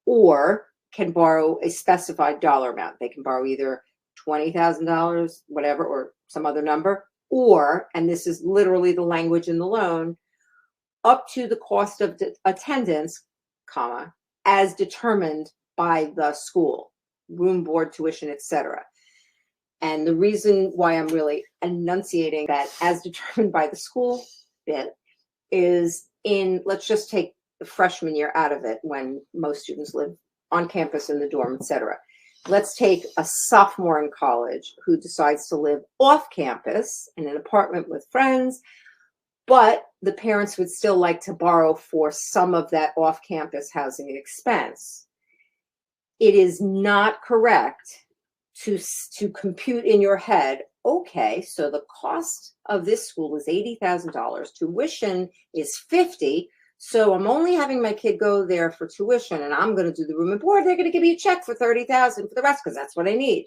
[SPEAKER 2] or can borrow a specified dollar amount. They can borrow either $20,000, whatever, or some other number, or, and this is literally the language in the loan, up to the cost of attendance, comma, as determined by the school, room, board, tuition, etc. And the reason why I'm really enunciating that as determined by the school bit is let's just take the freshman year out of it when most students live on campus in the dorm, etc. Let's take a sophomore in college who decides to live off campus in an apartment with friends, but the parents would still like to borrow for some of that off-campus housing expense. It is not correct to compute in your head, okay, so the cost of this school is $80,000, tuition is $50,000, so I'm only having my kid go there for tuition, and I'm going to do the room and board. They're going to give me a check for $30,000 for the rest because that's what I need.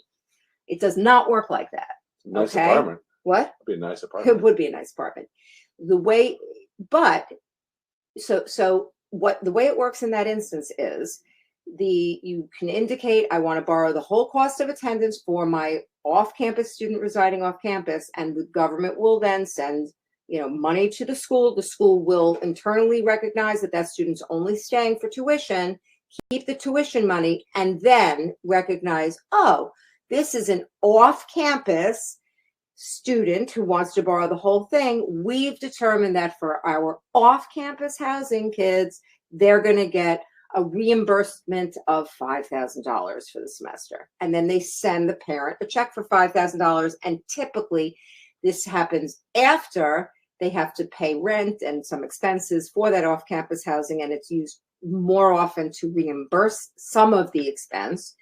[SPEAKER 2] It does not work like that.
[SPEAKER 1] Nice
[SPEAKER 2] okay?
[SPEAKER 1] apartment.
[SPEAKER 2] What?
[SPEAKER 1] It'd be a nice apartment.
[SPEAKER 2] It would be a nice apartment. The way it works in that instance is you can indicate, I want to borrow the whole cost of attendance for my off-campus student residing off campus, and the government will then send money to the school. The school will internally recognize that student's only staying for tuition, keep the tuition money, and then recognize, oh, this is an off-campus student who wants to borrow the whole thing. We've determined that for our off-campus housing kids, they're going to get a reimbursement of $5,000 for the semester. And then they send the parent a check for $5,000. And typically this happens after they have to pay rent and some expenses for that off-campus housing. And it's used more often to reimburse some of the expense.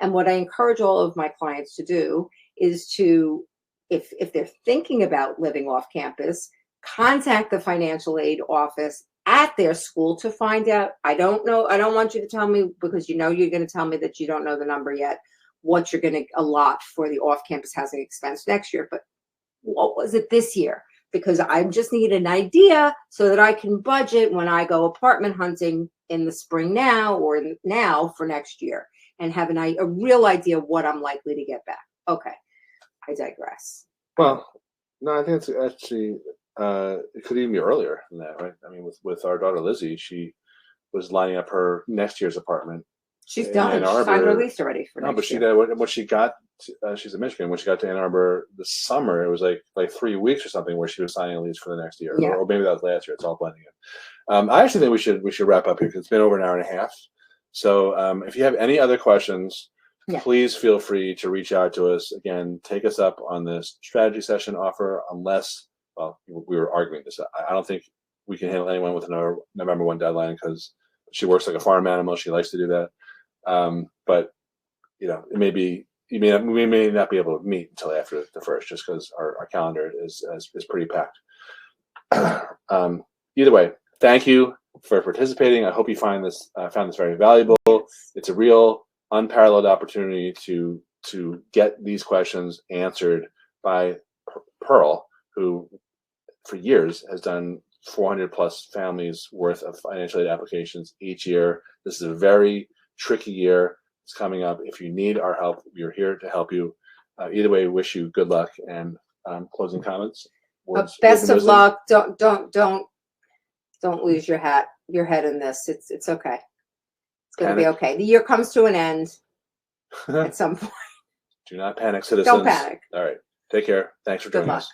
[SPEAKER 2] And what I encourage all of my clients to do is to, if they're thinking about living off campus, contact the financial aid office at their school to find out. I don't know. I don't want you to tell me, because you're going to tell me that you don't know the number yet, what you're going to allot for the off-campus housing expense next year. But what was it this year? Because I just need an idea so that I can budget when I go apartment hunting in the spring now for next year, and have a real idea of what I'm likely to get back. Okay. I digress.
[SPEAKER 1] Well, no, I think it's actually, it could even be earlier than that, right? I mean, with our daughter Lizzie, she was lining up her next year's apartment.
[SPEAKER 2] She's done. She signed her lease already for next year.
[SPEAKER 1] No, but she got, she's in Michigan. When she got to Ann Arbor this summer, it was like 3 weeks or something where she was signing a lease for the next year.
[SPEAKER 2] Yeah.
[SPEAKER 1] Or maybe that was last year. It's all blending in. I actually think we should wrap up here because it's been over an hour and a half. So if you have any other questions, please feel free to reach out to us. Again, take us up on this strategy session offer, unless, well, we were arguing this. I don't think we can handle anyone with a November 1 deadline because she works like a farm animal. She likes to do that. But it may be, we may not be able to meet until after the 1st, just because our calendar is pretty packed. Either way, thank you for participating. I hope you found this very valuable. It's a real unparalleled opportunity to get these questions answered by Pearl, who for years has done 400 plus families worth of financial aid applications each year. This is a very tricky year. It's coming up. If you need our help, we are here to help you. Either way, wish you good luck, and closing comments.
[SPEAKER 2] Best of luck. Don't lose your head in this. It's okay. It's going to be okay. The year comes to an end at some point.
[SPEAKER 1] Do not panic, citizens.
[SPEAKER 2] Don't panic.
[SPEAKER 1] All right. Take care. Thanks for joining us.